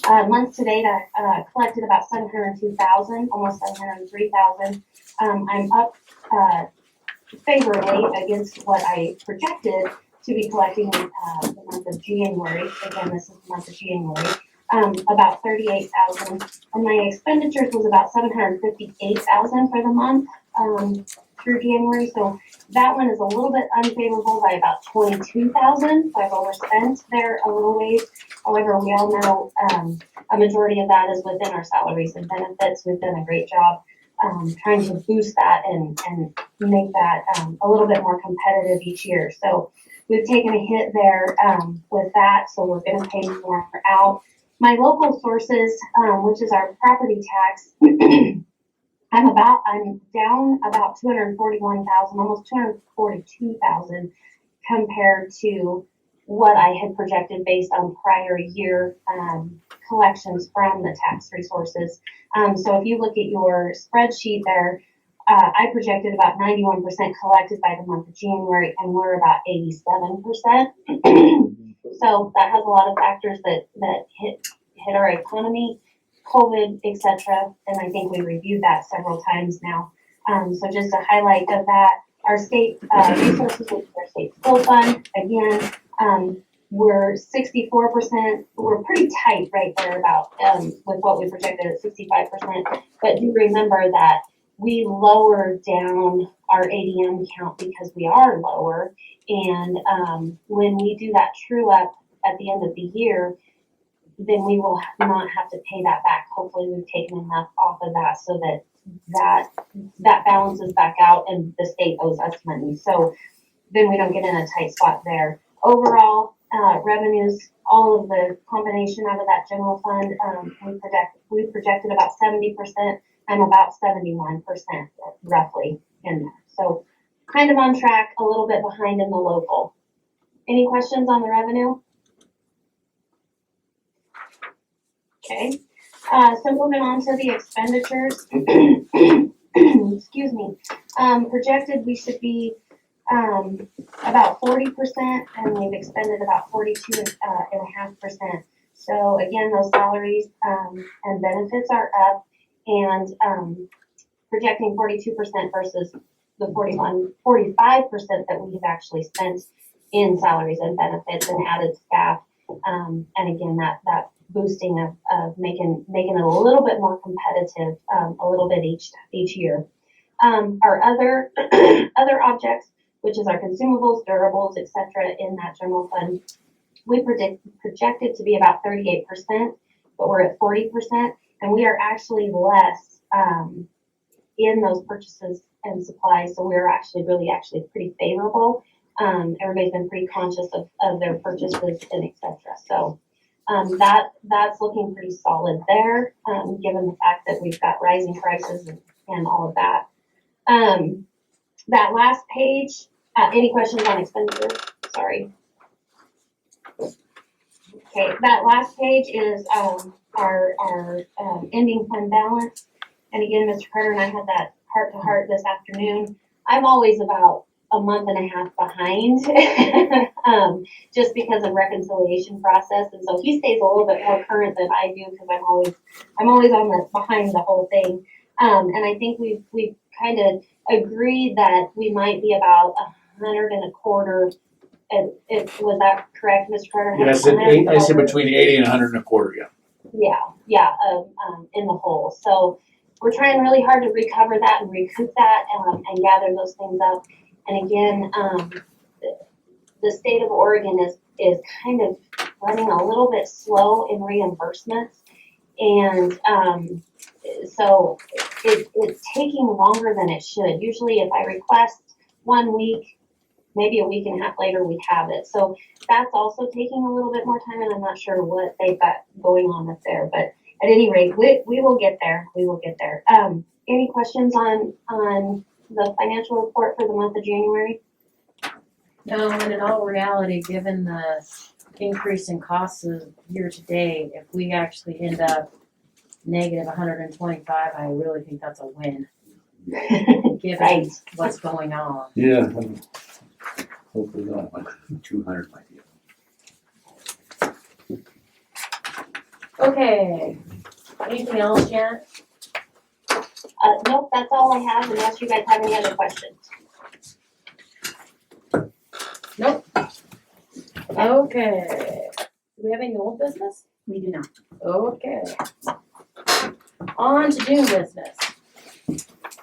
month-to-date, I collected about 702,000, almost 703,000. I'm up favorably against what I projected to be collecting the month of January. Again, this is the month of January. About 38,000. And my expenditures was about 758,000 for the month through January. So that one is a little bit unfavorable by about 22,000. So I've overspent there a little ways. However, we all know a majority of that is within our salaries and benefits. We've done a great job trying to boost that and make that a little bit more competitive each year. So we've taken a hit there with that. So we're going to pay more out. My local sources, which is our property tax, I'm down about 241,000, almost 242,000 compared to what I had projected based on prior year collections from the tax resources. So if you look at your spreadsheet there, I projected about 91% collected by the month of January, and we're about 87%. So that has a lot of factors that hit our economy, COVID, etc. And I think we reviewed that several times now. So just a highlight of that, our state resources, which is our state school fund, again, we're 64%. We're pretty tight right there about with what we projected at 65%. But do remember that we lowered down our ADM count because we are lower. And when we do that true up at the end of the year, then we will not have to pay that back. Hopefully we've taken enough off of that so that balances back out and the state owes us money. So then we don't get in a tight spot there. Overall, revenues, all of the combination out of that general fund, we projected about 70%. I'm about 71% roughly in there. So kind of on track, a little bit behind in the local. Any questions on the revenue? Okay, so moving on to the expenditures. Excuse me. Projected we should be about 40%, and we've expended about 42.5%. So again, those salaries and benefits are up, and projecting 42% versus the 45% that we've actually spent in salaries and benefits and added staff. And again, that boosting of making it a little bit more competitive, a little bit each year. Our other objects, which is our consumables, durables, etc., in that general fund, we projected to be about 38%, but we're at 40%, and we are actually less in those purchases and supplies. So we're actually pretty favorable. Everybody's been pretty conscious of their purchases and etc. So that's looking pretty solid there, given the fact that we've got rising prices and all of that. That last page, any questions on expenditures? Sorry. Okay, that last page is our ending fund balance. And again, Mr. Carter and I had that heart-to-heart this afternoon. I'm always about a month and a half behind, just because of reconciliation process, and so he stays a little bit more current than I do because I'm always on behind the whole thing. And I think we've kind of agreed that we might be about 125. Was that correct, Mr. Carter? Yes, I said between 80 and 125. Yeah, in the hole. So we're trying really hard to recover that and recoup that and gather those things up. And again, the state of Oregon is kind of running a little bit slow in reimbursements. And so it's taking longer than it should. Usually if I request 1 week, maybe a week and a half later, we'd have it. So that's also taking a little bit more time, and I'm not sure what they've got going on up there. But at any rate, we will get there. We will get there. Any questions on the financial report for the month of January? No, and in all reality, given the increase in costs of year to date, if we actually end up negative 125, I really think that's a win, given Right. what's going on. Yeah. Hopefully not. 200 might be. Okay, anything else, Janet? Nope, that's all I have, unless you guys have any other questions. Nope. Okay, do we have any old business? We do not. Okay. On to new business.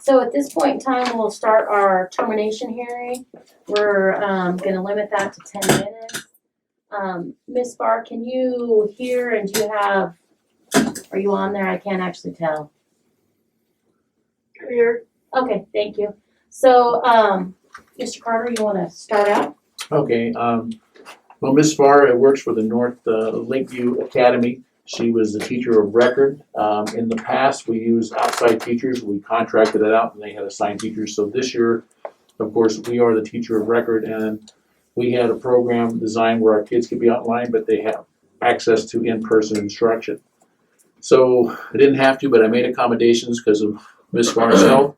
So at this point in time, we'll start our termination hearing. We're gonna limit that to 10 minutes. Ms. Barr, can you hear and do you have, are you on there? I can't actually tell. I'm here. Okay, thank you. So, Mr. Carter, you wanna start out? Okay, well, Ms. Farr works for the North Lakeview Academy. She was the teacher of record. In the past, we used outside teachers. We contracted it out and they had assigned teachers. So this year, of course, we are the teacher of record, and we had a program designed where our kids could be online, but they have access to in-person instruction. So I didn't have to, but I made accommodations because of Ms. Farr's health.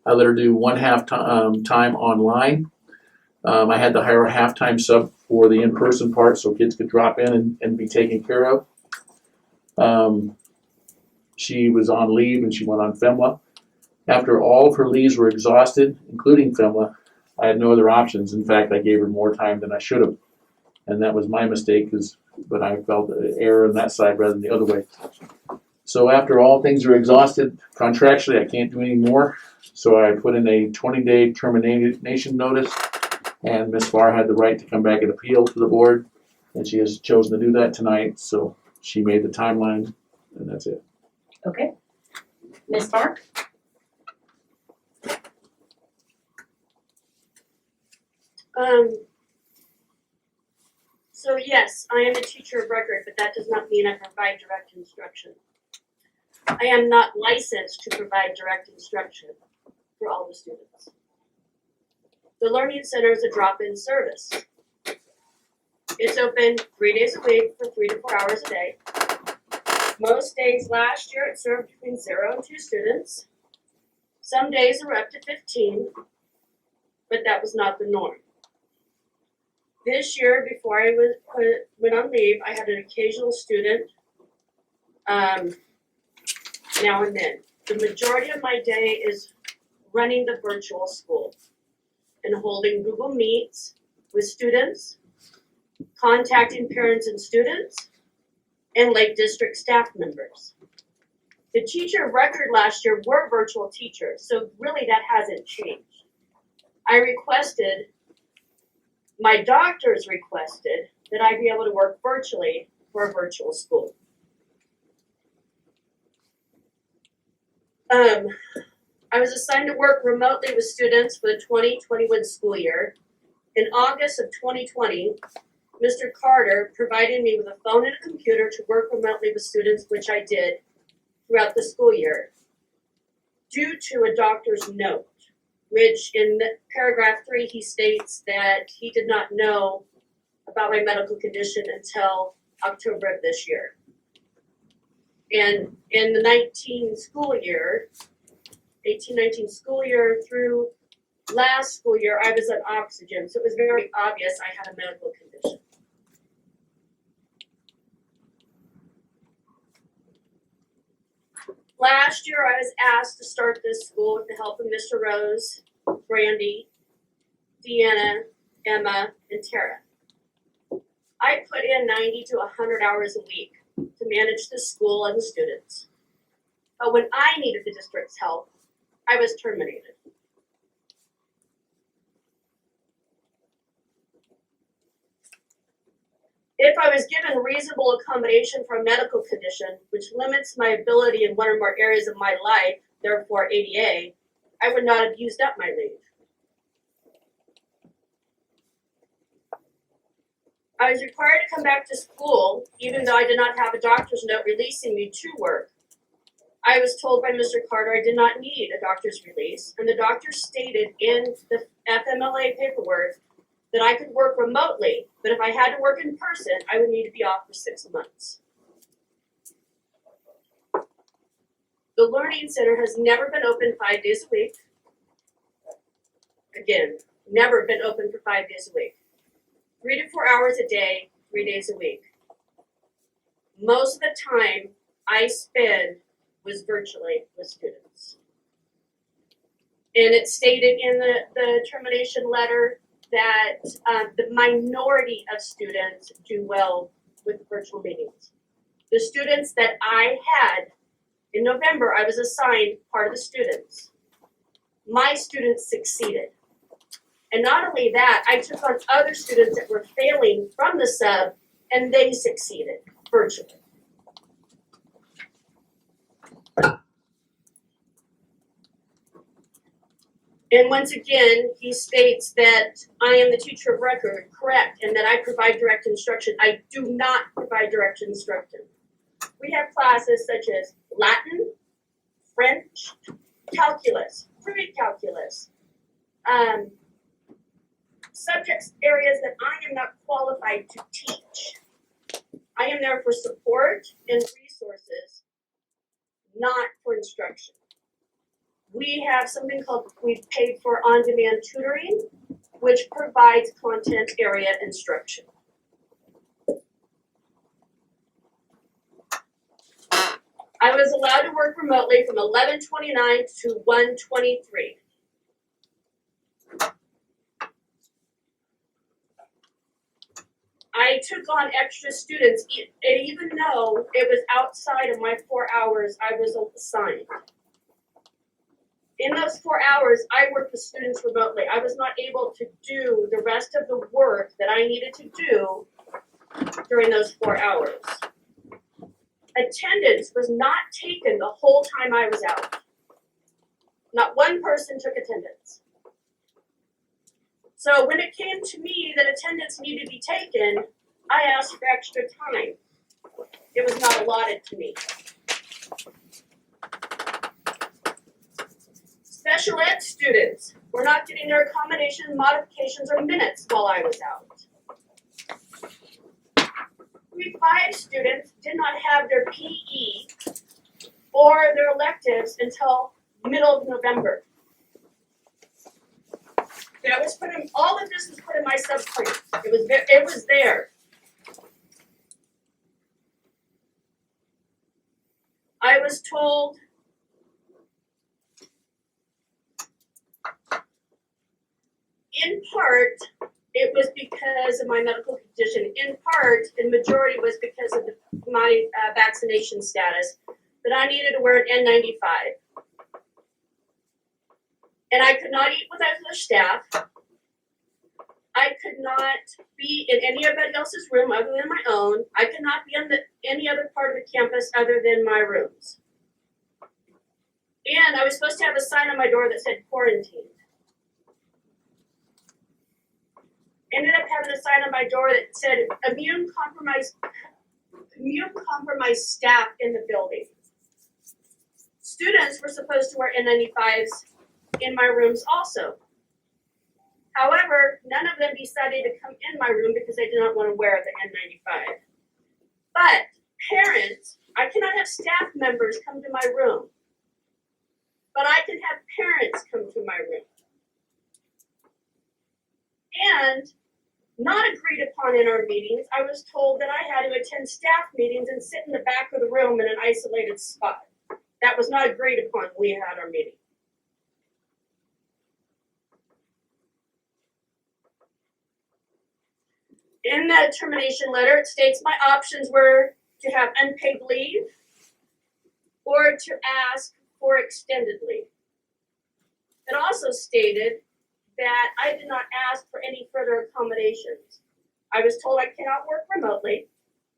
I let her do one half time online. I had to hire a half-time sub for the in-person part so kids could drop in and be taken care of. She was on leave and she went on FEMLA. After all of her leaves were exhausted, including FEMLA, I had no other options. In fact, I gave her more time than I should have. And that was my mistake, but I felt the error on that side rather than the other way. So after all things are exhausted, contractually, I can't do any more. So I put in a 20-day termination notice, and Ms. Farr had the right to come back and appeal to the board, and she has chosen to do that tonight. So she made the timeline, and that's it. Okay. Ms. Barr? So yes, I am a teacher of record, but that does not mean I provide direct instruction. I am not licensed to provide direct instruction for all the students. The Learning Center is a drop-in service. It's open 3 days a week for 3 to 4 hours a day. Most days last year it served between 0 and 2 students. Some days were up to 15, but that was not the norm. This year, before I went on leave, I had an occasional student now and then. The majority of my day is running the virtual school and holding Google Meets with students, contacting parents and students, and Lake District staff members. The teacher of record last year were virtual teachers, so really that hasn't changed. My doctors requested that I be able to work virtually for a virtual school. I was assigned to work remotely with students for the 2021 school year. In August of 2020, Mr. Carter provided me with a phone and a computer to work remotely with students, which I did throughout the school year, due to a doctor's note, which in paragraph 3, he states that he did not know about my medical condition until October of this year. And in the 18-19 school year through last school year, I was on oxygen, so it was very obvious I had a medical condition. Last year, I was asked to start this school with the help of Mr. Rose, Brandy, Deanna, Emma, and Tara. I put in 90 to 100 hours a week to manage the school and the students. But when I needed the district's help, I was terminated. If I was given reasonable accommodation for a medical condition, which limits my ability in one or more areas of my life, therefore ADA, I would not have used up my leave. I was required to come back to school, even though I did not have a doctor's note releasing me to work. I was told by Mr. Carter I did not need a doctor's release, and the doctor stated in the FMLA paperwork that I could work remotely, but if I had to work in person, I would need to be off for 6 months. The Learning Center has never been open 5 days a week. Again, never been open for 5 days a week. 3 to 4 hours a day, 3 days a week. Most of the time I spend was virtually with students. And it stated in the termination letter that the minority of students do well with virtual meetings. The students that I had in November, I was assigned part of the students. My students succeeded. And not only that, I took on other students that were failing from the sub, and they succeeded virtually. And once again, he states that I am the teacher of record, correct, and that I provide direct instruction. I do not provide direct instruction. We have classes such as Latin, French, calculus, pre-calculus, subjects, areas that I am not qualified to teach. I am there for support and resources, not for instruction. We have something called, we've paid for on-demand tutoring, which provides content area instruction. I was allowed to work remotely from 11:29 to 1:23. I took on extra students, even though it was outside of my 4 hours I was assigned. In those 4 hours, I worked with students remotely. I was not able to do the rest of the work that I needed to do during those 4 hours. Attendance was not taken the whole time I was out. Not one person took attendance. So when it came to me that attendance needed to be taken, I asked for extra time. It was not allotted to me. Special ed students were not getting their accommodations, modifications, or minutes while I was out. Grade 5 students did not have their PE or their electives until middle of November. That was put in, all of this was put in my subclass. It was there. I was told in part it was because of my medical condition. In part, and majority was because of my vaccination status, that I needed to wear an N95. And I could not eat with other staff. I could not be in anybody else's room other than my own. I could not be on any other part of the campus other than my rooms. And I was supposed to have a sign on my door that said quarantine. Ended up having a sign on my door that said immune compromised staff in the building. Students were supposed to wear N95s in my rooms also. However, none of them decided to come in my room because they did not want to wear the N95. But parents, I cannot have staff members come to my room, but I can have parents come to my room. And not agreed upon in our meetings, I was told that I had to attend staff meetings and sit in the back of the room in an isolated spot. That was not agreed upon when we had our meeting. In the termination letter, it states my options were to have unpaid leave or to ask for extended leave. It also stated that I did not ask for any further accommodations. I was told I cannot work remotely.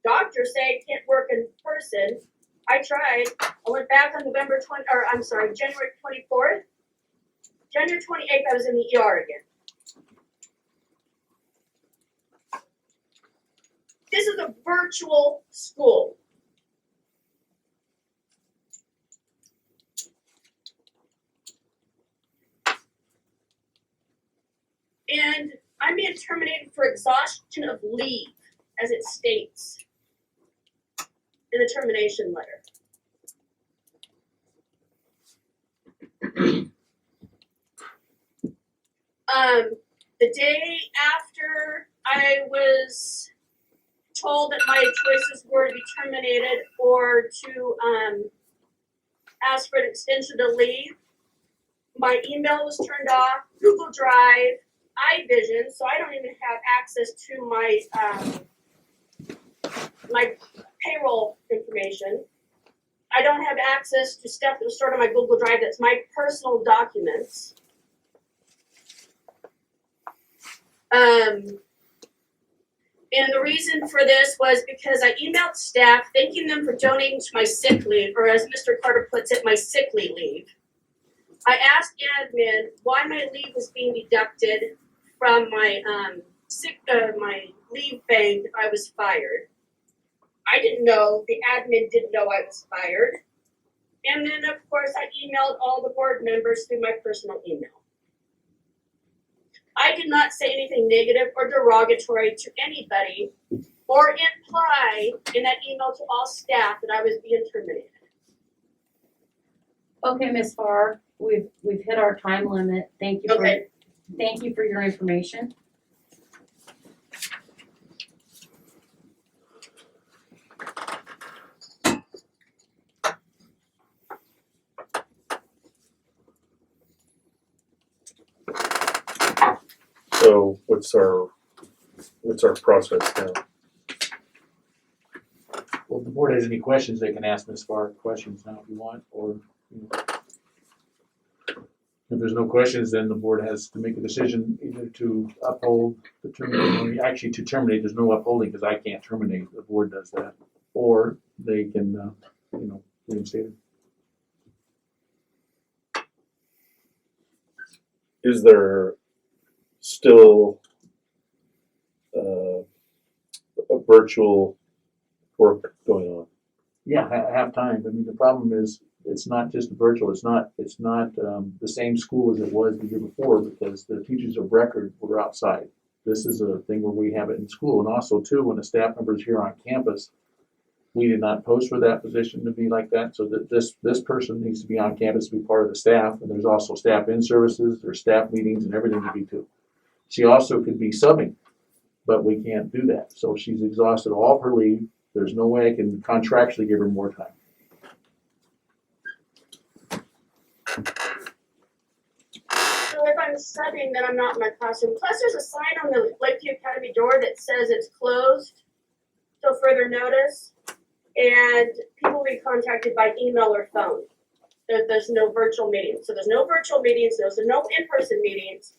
Doctors say I can't work in person. I tried. I went back on January 24th. January 28th, I was in the ER again. This is a virtual school. And I'm being terminated for exhaustion of leave, as it states in the termination letter. The day after I was told that my choices were to be terminated or to ask for an extension of leave, my email was turned off, Google Drive, iVision, so I don't even have access to my payroll information. I don't have access to stuff that was stored on my Google Drive that's my personal documents. And the reason for this was because I emailed staff thanking them for donating to my sick leave, or as Mr. Carter puts it, my sickly leave. I asked admin why my leave was being deducted from my my leave bank if I was fired. I didn't know, the admin didn't know I was fired. And then of course I emailed all the board members through my personal email. I did not say anything negative or derogatory to anybody or imply in that email to all staff that I was being terminated. Okay, Ms. Farr, we've hit our time limit. Thank you for your information. So what's our process now? Well, if the board has any questions, they can ask Ms. Farr questions now if you want, or, you know. If there's no questions, then the board has to make a decision either to uphold the termination, or actually to terminate, there's no upholding because I can't terminate, the board does that. Or they can, reinstate it. Is there still a virtual work going on? Yeah, half time. I mean, the problem is, it's not just virtual, it's not the same school as it was the year before because the teachers of record were outside. This is a thing where we have it in school, and also too, when a staff member is here on campus, we did not post for that position to be like that, so that this person needs to be on campus to be part of the staff, and there's also staff in services, there's staff meetings and everything to be too. She also could be subbing, but we can't do that, so she's exhausted all of her leave. There's no way I can contractually give her more time. So if I'm subbing, then I'm not in my classroom. Plus, there's a sign on the Lakeview Academy door that says it's closed till further notice, and people will be contacted by email or phone. There's no virtual meetings. So there's no virtual meetings, there's no in-person meetings,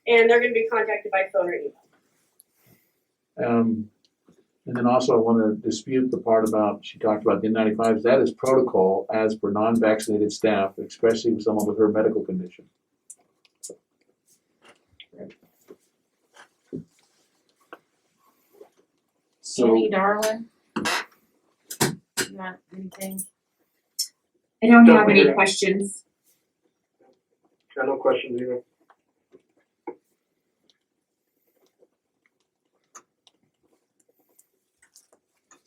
and they're gonna be contacted by phone or email. And then also I want to dispute the part about, she talked about the N95s, that is protocol as for non-vaccinated staff, especially with someone with her medical condition. So, Annie Darwin? You want anything? I don't Don't have any worry. questions. Got no questions either.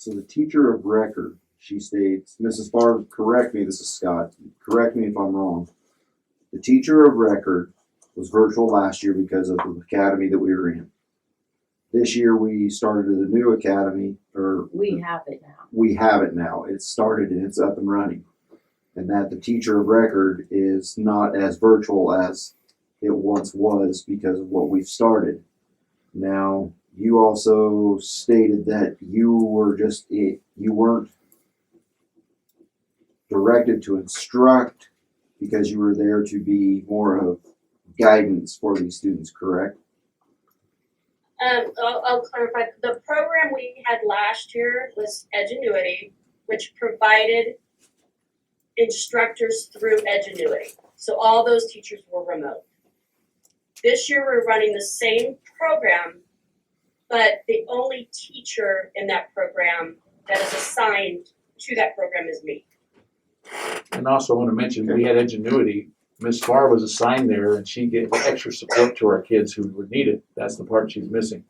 so the teacher of record, she states, Mrs. Farr, correct me, this is Scott, correct me if I'm wrong. The teacher of record was virtual last year because of the academy that we were in. This year we started at a new academy, or We have it now. we have it now. It's started and it's up and running. And that the teacher of record is not as virtual as it once was because of what we've started. Now, you also stated that you weren't directed to instruct because you were there to be more of guidance for these students, correct? I'll clarify. The program we had last year was Edgenuity, which provided instructors through Edgenuity. So all those teachers were remote. This year we're running the same program, but the only teacher in that program that is assigned to that program is me. And also I want to mention, we had Ingenuity. Ms. Farr was assigned there and she gave extra support to our kids who would need it. That's the part she's missing.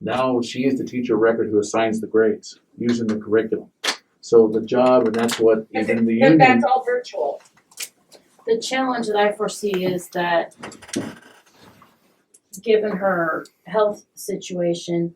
Now she is the teacher of record who assigns the grades using the curriculum. So the job, and that's what is in the But union. that's all virtual. The challenge that I foresee is that, given her health situation,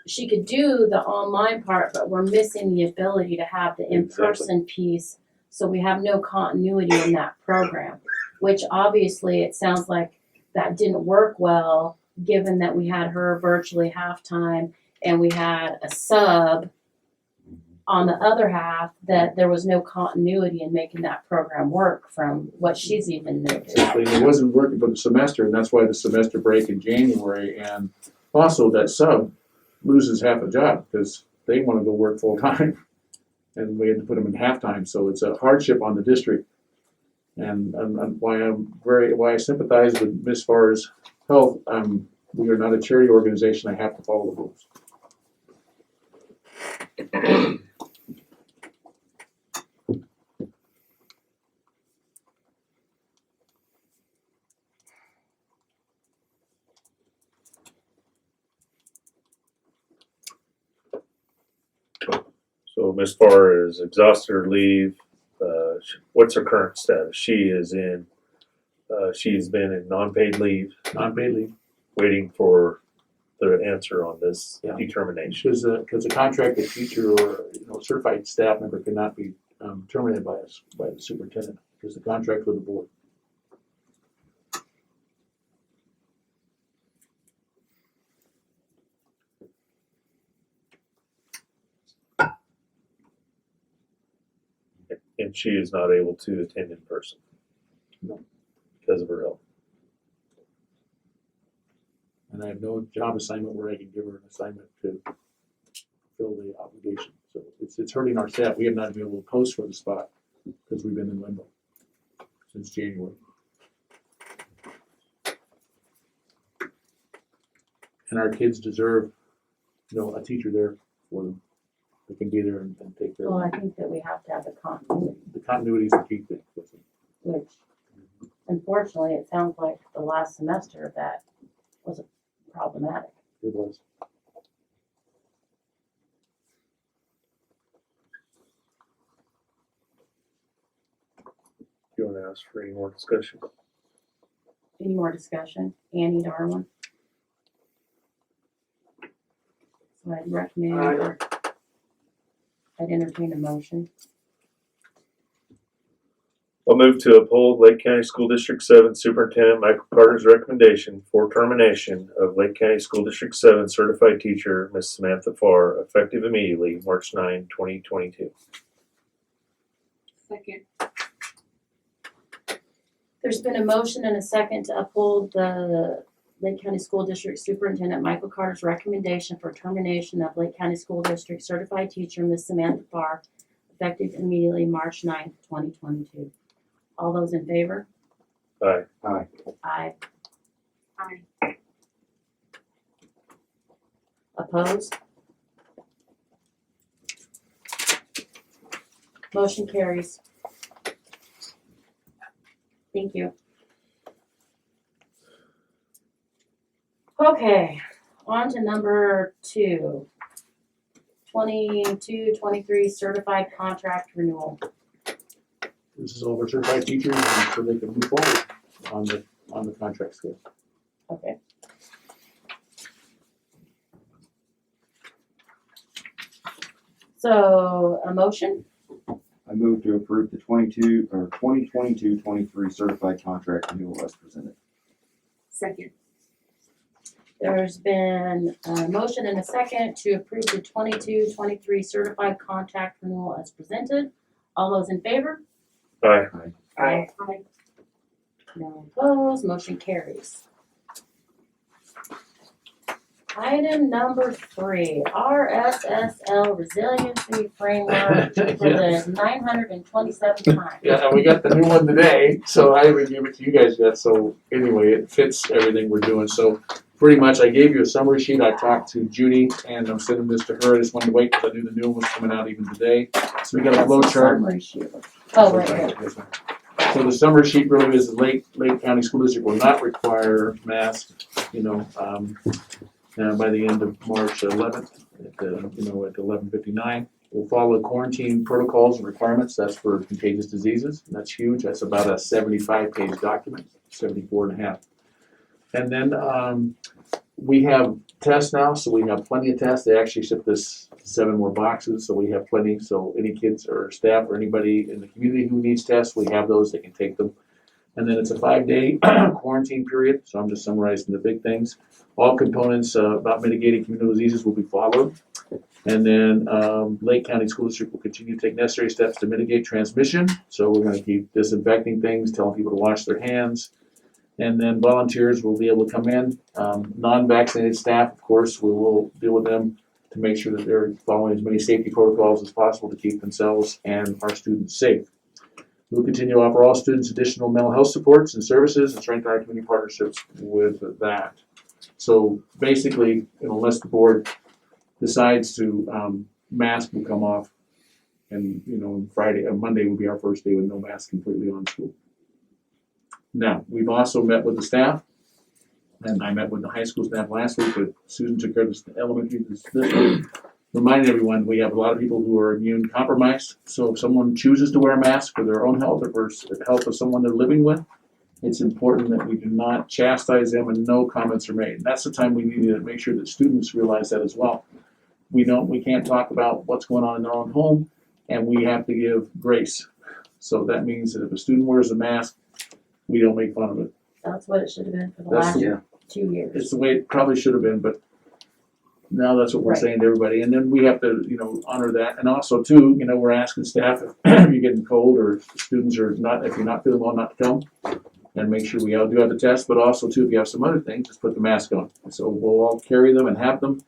she could do the online part, but we're missing the ability to have the in-person piece. So we have no continuity in that program, which obviously it sounds like that didn't work well, given that we had her virtually halftime and we had a sub on the other half, that there was no continuity in making that program work from what she's even noticed. It wasn't working for the semester, and that's why the semester break in January, and also that sub loses half a job because they want to go work full time, and we had to put them in halftime. So it's a hardship on the district, and why I sympathize with Ms. Farr's health. We are not a charity organization. I have to follow the rules. So Ms. Farr is exhausted her leave. What's her current status? She's been in non-paid leave, waiting for the answer on this Yeah. determination. Because a contracted teacher or certified staff member cannot be terminated by the superintendent, because the contract with the board. And she is not able to attend in person. No. Because of her health. And I have no job assignment where I can give her an assignment to fill the obligation. So it's hurting our staff. We have not been able to post for the spot because we've been in limbo since January. And our kids deserve, a teacher there for them. They can be there and take care Well, of I them. think that we have to have the continuity, The continuity is the key thing. which unfortunately, it sounds like the last semester that was problematic. It was. Do you want to ask for any more discussion? Any more discussion? Annie Darwin? So I'd recommend, I'd entertain a motion. I'll move to uphold Lake County School District 7 Superintendent Michael Carter's recommendation for termination of Lake County School District 7 certified teacher Ms. Samantha Farr, effective immediately, March 9, 2022. Second. There's been a motion and a second to uphold the Lake County School District Superintendent Michael Carter's recommendation for termination of Lake County School District certified teacher Ms. Samantha Farr, effective immediately, March 9, 2022. All those in favor? Aye. Aye. Aye. Aye. Opposed? Motion carries. Thank you. Okay, on to number 2. 22-23 certified contract renewal. This is all our certified teachers, and so they can move forward on the contract scale. Okay. So, a motion? I move to approve the 2022-23 certified contract renewal as presented. Second. There's been a motion and a second to approve the 22-23 certified contract renewal as presented. All those in favor? Aye. Aye. No opposed, motion carries. Item number 3, RSSL Resiliency Framework for the 927th time. Yeah, and we got the new one today, so I would give it to you guys yet. So anyway, it fits everything we're doing. So pretty much, I gave you a summary sheet. I talked to Judy and I'm sending this to her. I just wanted to wait because I knew the new one was coming out even today. So we got a flow chart. Summary sheet. Oh, right here. So the summary sheet really is Lake County School District will not require masks, by the end of March 11th, at 11:59. We'll follow quarantine protocols and requirements. That's for contagious diseases. That's huge. That's about a 75-page document, 74 and a half. And then we have tests now, so we have plenty of tests. They actually shipped us 7 more boxes, so we have plenty. So any kids or staff or anybody in the community who needs tests, we have those. They can take them. And then it's a 5-day quarantine period. So I'm just summarizing the big things. All components about mitigating communicable diseases will be followed. And then Lake County School District will continue to take necessary steps to mitigate transmission. So we're going to keep disinfecting things, telling people to wash their hands. And then volunteers will be able to come in. Non-vaccinated staff, of course, we will deal with them to make sure that they're following as many safety protocols as possible to keep themselves and our students safe. We'll continue to offer all students additional mental health supports and services and strengthen our community partnerships with that. So basically, unless the board decides to mask will come off, and Monday will be our first day with no mask completely on school. Now, we've also met with the staff, and I met with the high school staff last week, but Susan took care of the elementary this week. Reminding everyone, we have a lot of people who are immune compromised, so if someone chooses to wear a mask for their own health or for the health of someone they're living with, it's important that we do not chastise them and no comments are made. And that's the time we need to make sure that students realize that as well. We can't talk about what's going on in their own home, and we have to give grace. So that means that if a student wears a mask, we don't make fun of it. That's what it should have been for the That's last 2 years. It's the way it probably should have been, but now that's what we're saying to everybody. And then we have to, honor that. And also too, we're asking staff if you're getting cold or students are not, if you're not feeling well, not to come. And make sure we all do have the test, but also too, if you have some other things, just put the mask on. So we'll all carry them and have them,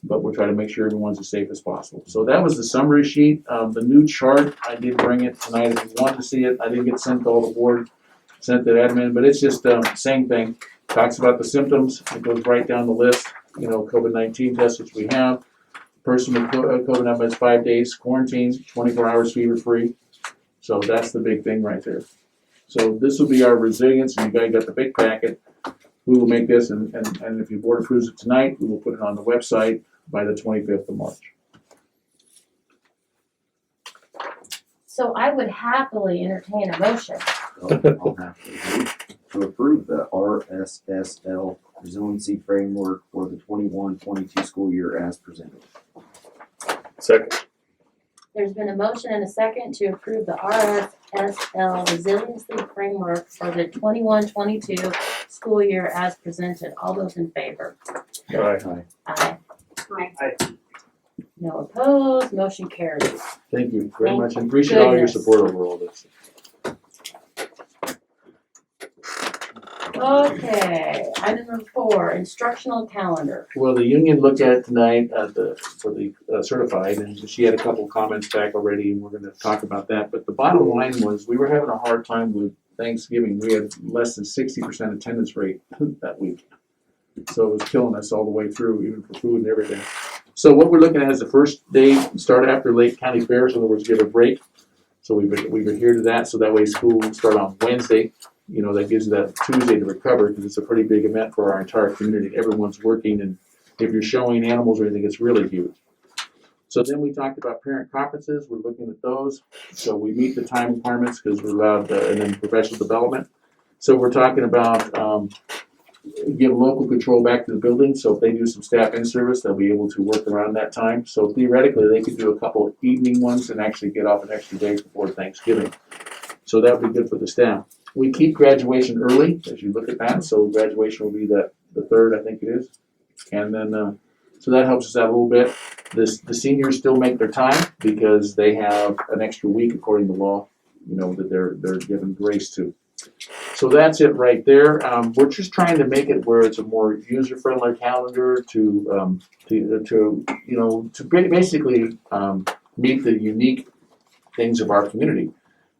but we'll try to make sure everyone's as safe as possible. So that was the summary sheet. The new chart, I did bring it tonight if you wanted to see it. I didn't get sent to all the board, sent to admin, but it's just same thing. Talks about the symptoms. It goes right down the list. COVID-19 tests, which we have. Person with COVID-19 has 5 days quarantine, 24 hours fever free. So that's the big thing right there. So this will be our resilience, and you guys got the big packet. We will make this, and if your board approves it tonight, we will put it on the website by the 25th of March. So I would happily entertain a motion. I'll have to approve the RSSL resiliency framework for the 21-22 school year as presented. Second. There's been a motion and a second to approve the RSSL resiliency framework for the 21-22 school year as presented. All those in favor? Aye. Aye. Aye. No opposed, motion carries. Thank you very Thank much, and appreciate all your goodness. support over all this. Okay, item number 4, instructional calendar. Well, the union looked at it tonight for the certified, and she had a couple comments back already, and we're going to talk about that. But the bottom line was we were having a hard time with Thanksgiving. We had less than 60% attendance rate that week. So it was killing us all the way through, even for food and everything. So what we're looking at is the first day start after Lake County Fair, so in other words, give a break. So we've adhered to that, so that way school will start on Wednesday. That gives you that Tuesday to recover, because it's a pretty big event for our entire community. Everyone's working, and if you're showing animals or anything, it's really huge. So then we talked about parent conferences. We're looking at those. So we meet the time requirements because we're allowed, and then professional development. So we're talking about give local control back to the building. So if they do some staff in service, they'll be able to work around that time. So theoretically, they could do a couple of evening ones and actually get off an extra day before Thanksgiving. So that would be good for the staff. We keep graduation early, as you look at that. So graduation will be the 3rd, I think it is. And then, so that helps us out a little bit. The seniors still make their time because they have an extra week according to law, that they're given grace to. So that's it right there. We're just trying to make it where it's a more user-friendly calendar to basically meet the unique things of our community.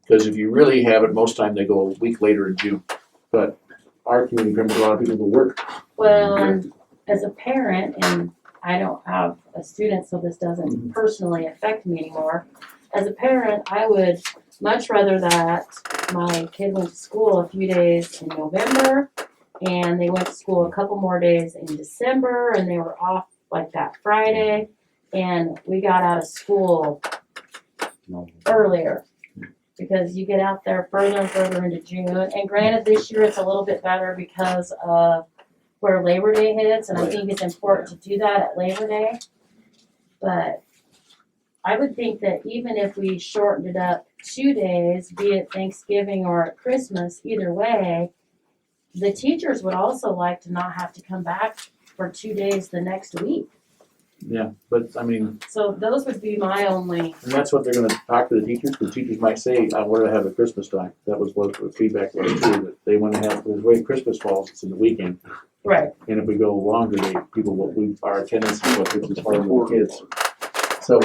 Because if you really have it, most time they go a week later in June. But our community, a lot of people will work. Well, and as a parent, and I don't have a student, so this doesn't personally affect me anymore. As a parent, I would much rather that my kid went to school a few days in November, and they went to school a couple more days in December, and they were off like that Friday, and we got out of school earlier. Because you get out there further and further into June, and granted, this year it's a little bit better because of where Labor Day hits, and I think it's important to do that at Labor Day. But I would think that even if we shortened it up 2 days, be it Thanksgiving or at Christmas, either way, the teachers would also like to not have to come back for 2 days the next week. Yeah, but I mean, So those would be my only, and that's what they're gonna talk to the teachers, the teachers might say, I wanna have a Christmas time. That was what the feedback was too, that they wanna have, the way Christmas falls, it's in the weekend. right, And if we go longer, our attendance is what gets us harder with kids. So,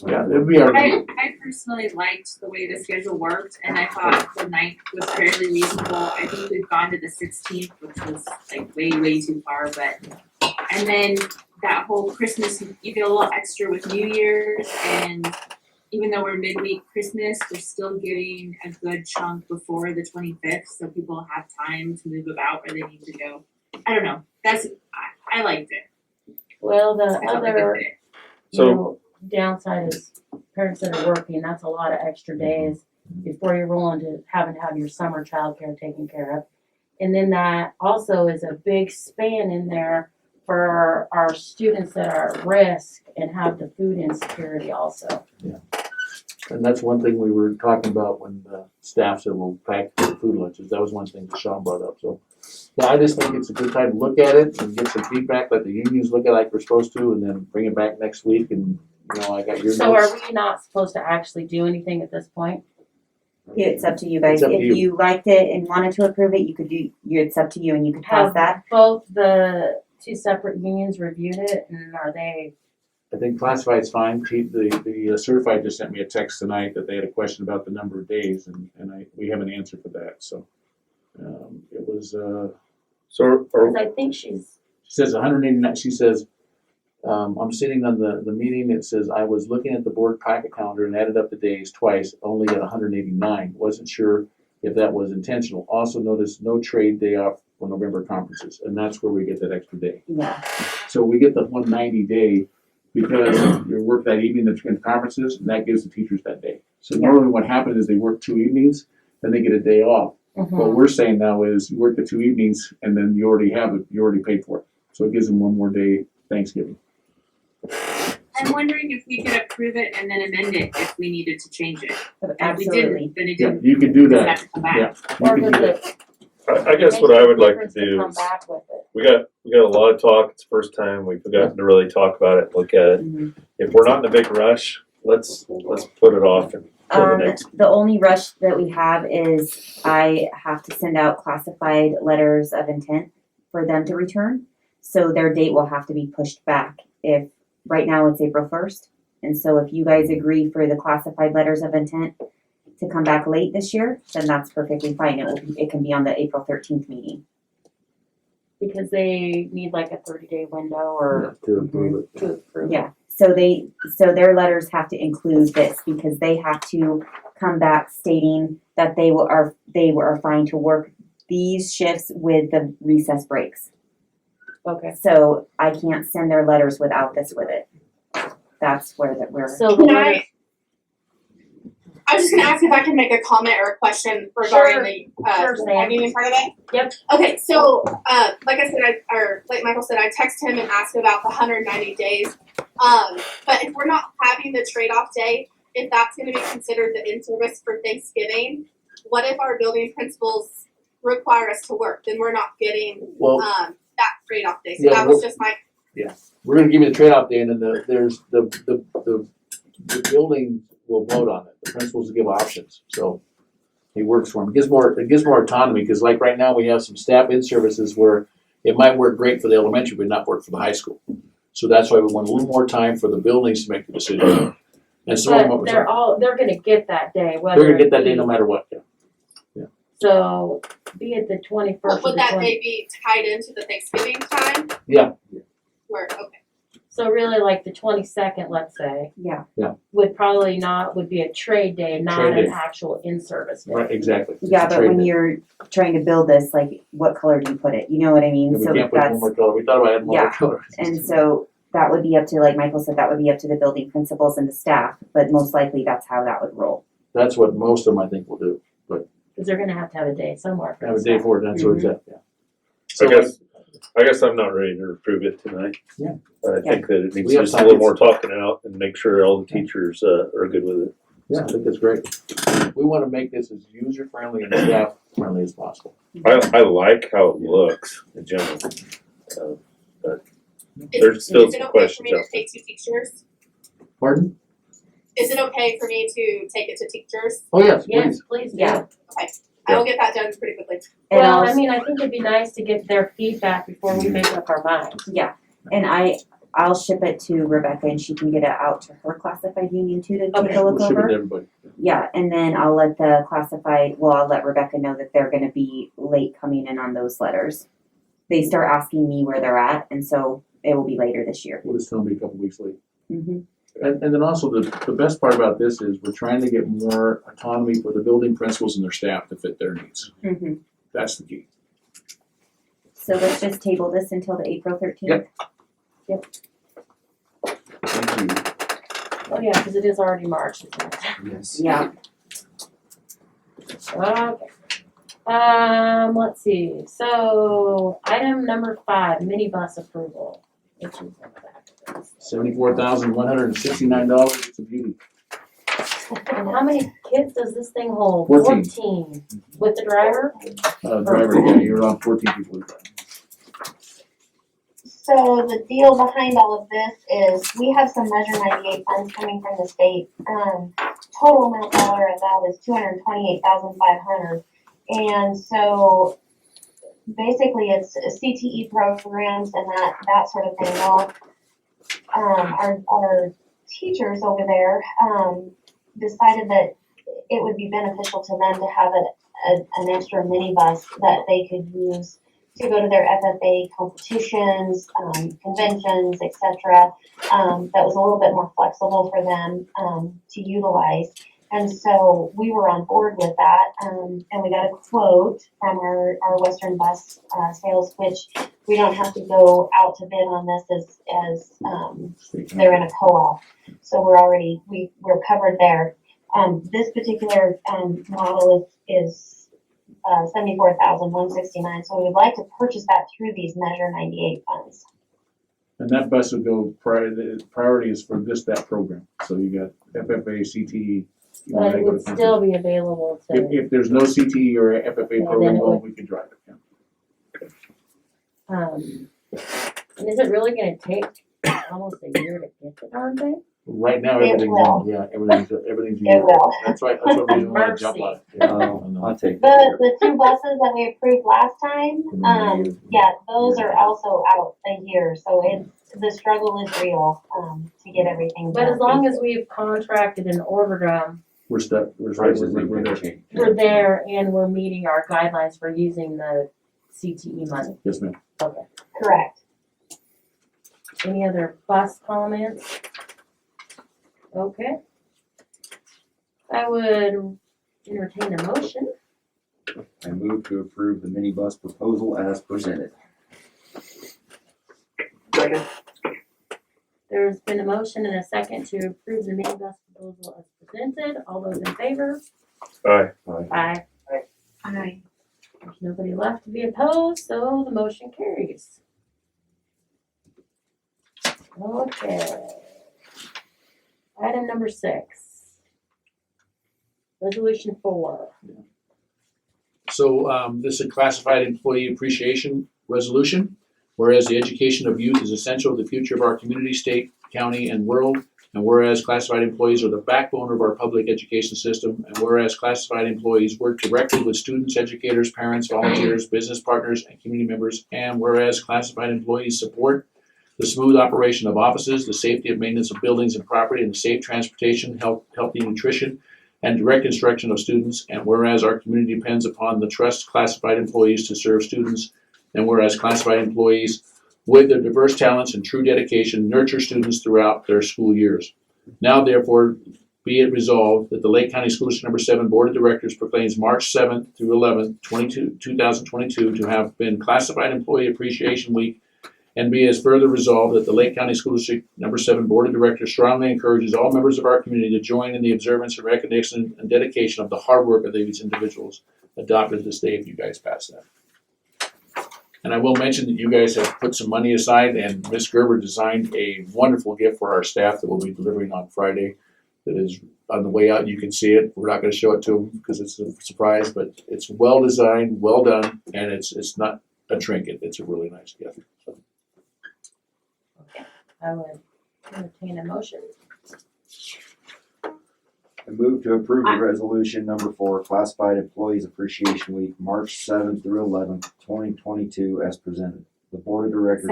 yeah, it'd be our. I personally liked the way the schedule worked, and I thought the 9th was fairly reasonable. I think we've gone to the 16th, which was like way too far, but, and then that whole Christmas, you get a little extra with New Year's, and even though we're midweek Christmas, we're still getting a good chunk before the 25th, so people have time to move about where they need to go. I don't know, I liked it. well, the I felt like other, it fit. you know, downside is parents that are working, that's a lot of extra days before you're rolling to have your summer childcare taken care of. And then that also is a big span in there for our students that are at risk and have the food insecurity also. And that's one thing we were talking about when the staff said we'll pack the food lunches. That was one thing that Sean brought up, so. Yeah, I just think it's a good time to look at it and get some feedback, let the unions look at it like we're supposed to, and then bring it back next week, and, you know, I got your So notes. are we not supposed to actually do anything at this point? It's up to you guys. It's up to If you. you liked it and wanted to approve it, you could it's up to you and you could pass Have that. both the two separate unions reviewed it, and are they, I think classified's fine. The certified just sent me a text tonight that they had a question about the number of days, and we have an answer for that, so. It was, So, because I think she's, she says 189, she says, I'm sitting on the meeting, it says, I was looking at the board packet calendar and added up the days twice, only at 189. Wasn't sure if that was intentional. Also noticed no trade day off for November conferences, and that's where we get that extra day. Yeah. So we get the 190 day because you work that evening that's in conferences, and that gives the teachers that day. So normally what happens is they work 2 evenings, then they get a day off. What we're saying now is you work the 2 evenings and then you already have it, you already paid for it. So it gives them one more day Thanksgiving. I'm wondering if we could approve it and then amend it if we needed to change it. And if we Absolutely. didn't, then it Yeah, didn't. you could do have that. to come back. Yeah. or You does can do that. it? I guess what I would like to Difference do come is, back with it. we got a lot of talk, it's the first time we've gotten to really talk about it, look at it. Mhm. If we're not in a big rush, let's put it off until the next. The only rush that we have is I have to send out classified letters of intent for them to return. So their date will have to be pushed back. If, right now it's April 1st. And so if you guys agree for the classified letters of intent to come back late this year, then that's perfectly fine. It can be on the April 13th meeting. Because they need like a 30-day window or To approve it. to approve. Yeah, so their letters have to include this because they have to come back stating that they were fine to work these shifts with the recess breaks. Okay. So I can't send their letters without this with it. That's where we're. So the Can letters, I was just gonna ask if I can make a comment or a question regarding Sure, the Sam. meeting part of it. Yep. Okay, so like I said, like Michael said, I texted him and asked about the 190 days. But if we're not having the trade-off day, if that's gonna be considered the in-service for Thanksgiving, what if our building principals require us to work? Then we're not getting Well, that trade-off day. So Yeah, that was just my we're gonna give you the trade-off day, and then there's the building will vote on it. The principals will give options, so it works for them. It gives more autonomy, because like right now, we have some staff in services where it might work great for the elementary, but not work for the high school. So that's why we want a little more time for the buildings to make the decision. And some of them, but they're gonna get that day, whether they're gonna get that it day be- no matter what. So be it the 21st or Would the that 20. day be tied into the Thanksgiving time? Yeah. Where, okay. So really like the 22nd, let's say, Yeah, would be a trade day, not Trade an day. actual in-service day. Right, exactly. It's yeah, a but trade when day. you're trying to build this, like, what color do you put it? You know what I mean? Yeah, we So can't put one that's, more color. We thought about adding one more Yeah, color. and so that would be up to, like Michael said, that would be up to the building principals and the staff, but most likely that's how that would roll. That's what most of them, I think, will do. Because they're gonna have to have a day somewhere for Have a this day stuff. for it, that's where it's at, yeah. I guess I'm not ready to approve it tonight. Yeah. I think that it needs We have just a little time. more talking out and make sure all the teachers are good with it. Yeah, I think that's great. We wanna make this as user-friendly and staff-friendly as possible. I like how it looks in general. There's still Is it some okay for questions me to out there. take to teachers? Pardon? Is it okay for me to take it to teachers? Oh, yes, Yes, please. please do. Yeah. I will get that done pretty quickly. And Well, I'll- I mean, I think it'd be nice to get their feedback before we make up our minds. Yeah, and I'll ship it to Rebecca and she can get it out to her classified union too to take Okay. a look We'll ship it over. to everybody. Yeah, and then I'll let the classified, well, I'll let Rebecca know that they're gonna be late coming in on those letters. They start asking me where they're at, and so it will be later this year. We'll just tell them to be a couple weeks late. Mm-hmm. And then also the best part about this is we're trying to get more autonomy for the building principals and their staff to fit their needs. Mm-hmm. That's the key. So let's just table this until the April 13th. Yep. Thank you. Oh, yeah, because it is already March, isn't it? Yes. Yeah, Okay. Let's see. So item number 5, minibus approval, which is on the back of this. $74,169. It's a beauty. And how many kids does this thing hold? 14. 14. With the driver? Driver, yeah, you're around 14 people. with that. So the deal behind all of this is we have some Measure 98 funds coming from the state. Total amount dollar of that is $228,500. And so basically it's CTE programs and that sort of thing. Well, our teachers over there, decided that it would be beneficial to them to have an extra minibus that they could use to go to their FFA competitions, conventions, etc. That was a little bit more flexible for them to utilize. And so we were on board with that, and we got a quote from our Western Bus sales, which we don't have to go out to bid on this as they're in a co-op. So we're covered there. This particular model is $74,169. So we would like to purchase that through these Measure 98 funds. And that bus would go, the priority is for that program. So you got FFA, CTE. you know, But they it go would to still be available to. If there's no CTE or FFA Yeah, program, then it well, would- we could drive it, yeah. And is it really gonna take almost a year to get the darn thing? Right now, It everything's will. on, yeah, everything's It used. will. That's right, that's what we didn't wanna jump on it. Yeah, I'll take that. The two buses that we approved last time, yeah, those are also out a year, so the struggle is real, to get everything done. But as long as we've contracted and ordered them, We're stuck, we're Prices there. ain't gonna change. we're there and we're meeting our guidelines for using the CTE money. Yes, ma'am. Okay. Correct. Any other bus comments? Okay. I would entertain a motion. I move to approve the minibus proposal as presented. There's been a motion and a second to approve the minibus proposal as presented. All those in favor? Aye. Aye. Aye. There's nobody left to be opposed, so the motion carries. Okay. Item number 6. Resolution 4. So, this is a classified employee appreciation resolution. Whereas the education of youth is essential to the future of our community, state, county, and world. And whereas classified employees are the backbone of our public education system. And whereas classified employees work directly with students, educators, parents, volunteers, business partners, and community members. And whereas classified employees support the smooth operation of offices, the safety and maintenance of buildings and property, and the safe transportation, healthy nutrition, and direct instruction of students, and whereas our community depends upon the trust classified employees to serve students, and whereas classified employees with their diverse talents and true dedication nurture students throughout their school years. Now therefore be it resolved that the Lake County School District Number 7 Board of Directors proclaims March 7th through 11th, 2022 to have been Classified Employee Appreciation Week, and be as further resolved that the Lake County School District Number 7 Board of Directors strongly encourages all members of our community to join in the observance and recognition and dedication of the hard work of these individuals adopted this day if you guys pass that. And I will mention that you guys have put some money aside, and Ms. Gerber designed a wonderful gift for our staff that we'll be delivering on Friday. That is on the way out. You can see it. We're not going to show it to them because it's a surprise, but it's well designed, well done, and it's not a trinket. It's a really nice gift. So. Okay, I would entertain a motion. I move to approve the resolution number 4, Classified Employees Appreciation Week, March 7th through 11th, 2022, as presented. The Board of Directors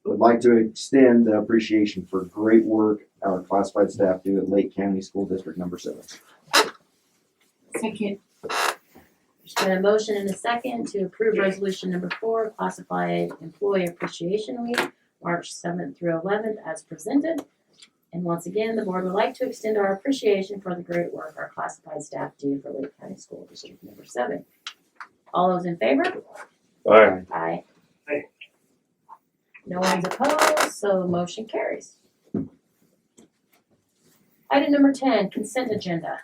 would like to extend the appreciation for great work our classified staff do at Lake County School District Number 7. Second. There's been a motion and a second to approve resolution number 4, Classified Employee Appreciation Week, March 7th through 11th, as presented. And once again, the board would like to extend our appreciation for the great work our classified staff do for Lake County School District Number 7. All those in favor? Aye. Aye. Aye. No one's opposed, so the motion carries. Item number 10, consent agenda.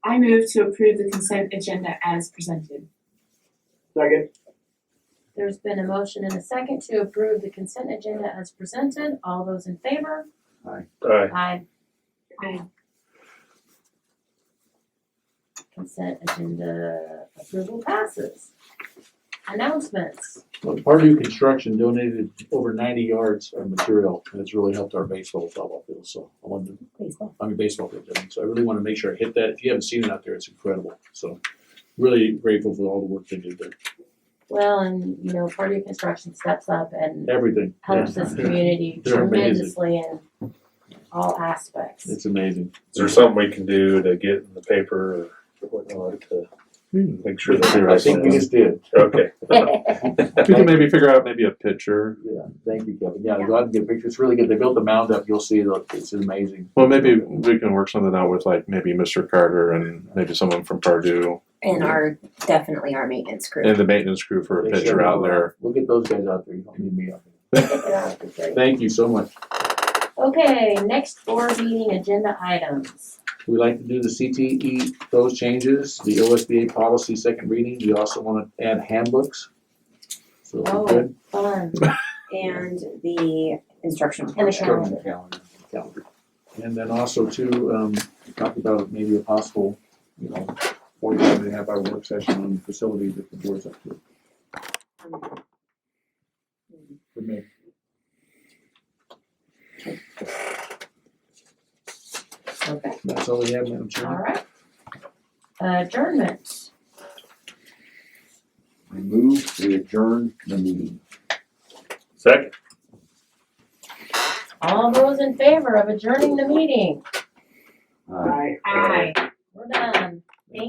I move to approve the consent agenda as presented. Second. There's been a motion and a second to approve the consent agenda as presented. All those in favor? Aye. Aye. Aye. Consent agenda approval passes. Announcements. Well, Pardue Construction donated over 90 yards of material, and it's really helped our baseball field. So I wanted to, baseball field. So I really want to make sure I hit that. If you haven't seen it out there, it's incredible. So really grateful for all the work they did there. Well, and you know, Pardue Construction steps up and Everything. helps Yeah. this community They're tremendously in all aspects. It's amazing. Is there something we can do to get in the paper or whatnot to make sure that they're I think we just did. okay? We can maybe figure out maybe a picture. Yeah, thank you, Kevin. Yeah, go out and get a picture. It's really good. They built the mound up. You'll see it. It's amazing. Well, maybe we can work something out with like maybe Mr. Carter and maybe someone from Purdue And definitely our maintenance crew. and the maintenance crew for a They picture should out there. We'll get those guys out there. You don't need me out there. Thank you so much. Okay, next board meeting agenda items. We like to do the CTE, those changes, the OSBA policy second reading. We also want to add handbooks. So Oh, good. fun. And the instructional. And the calendar. Calendar. And then also too, talk about maybe a possible, 45-and-a-half-hour work session on facilities if the board's up to it. For me. Okay, That's all we have, Madam all Chair. right. Adjournment. I move to adjourn the meeting. Second. All those in favor of adjourning the meeting? Aye. Aye. We're done.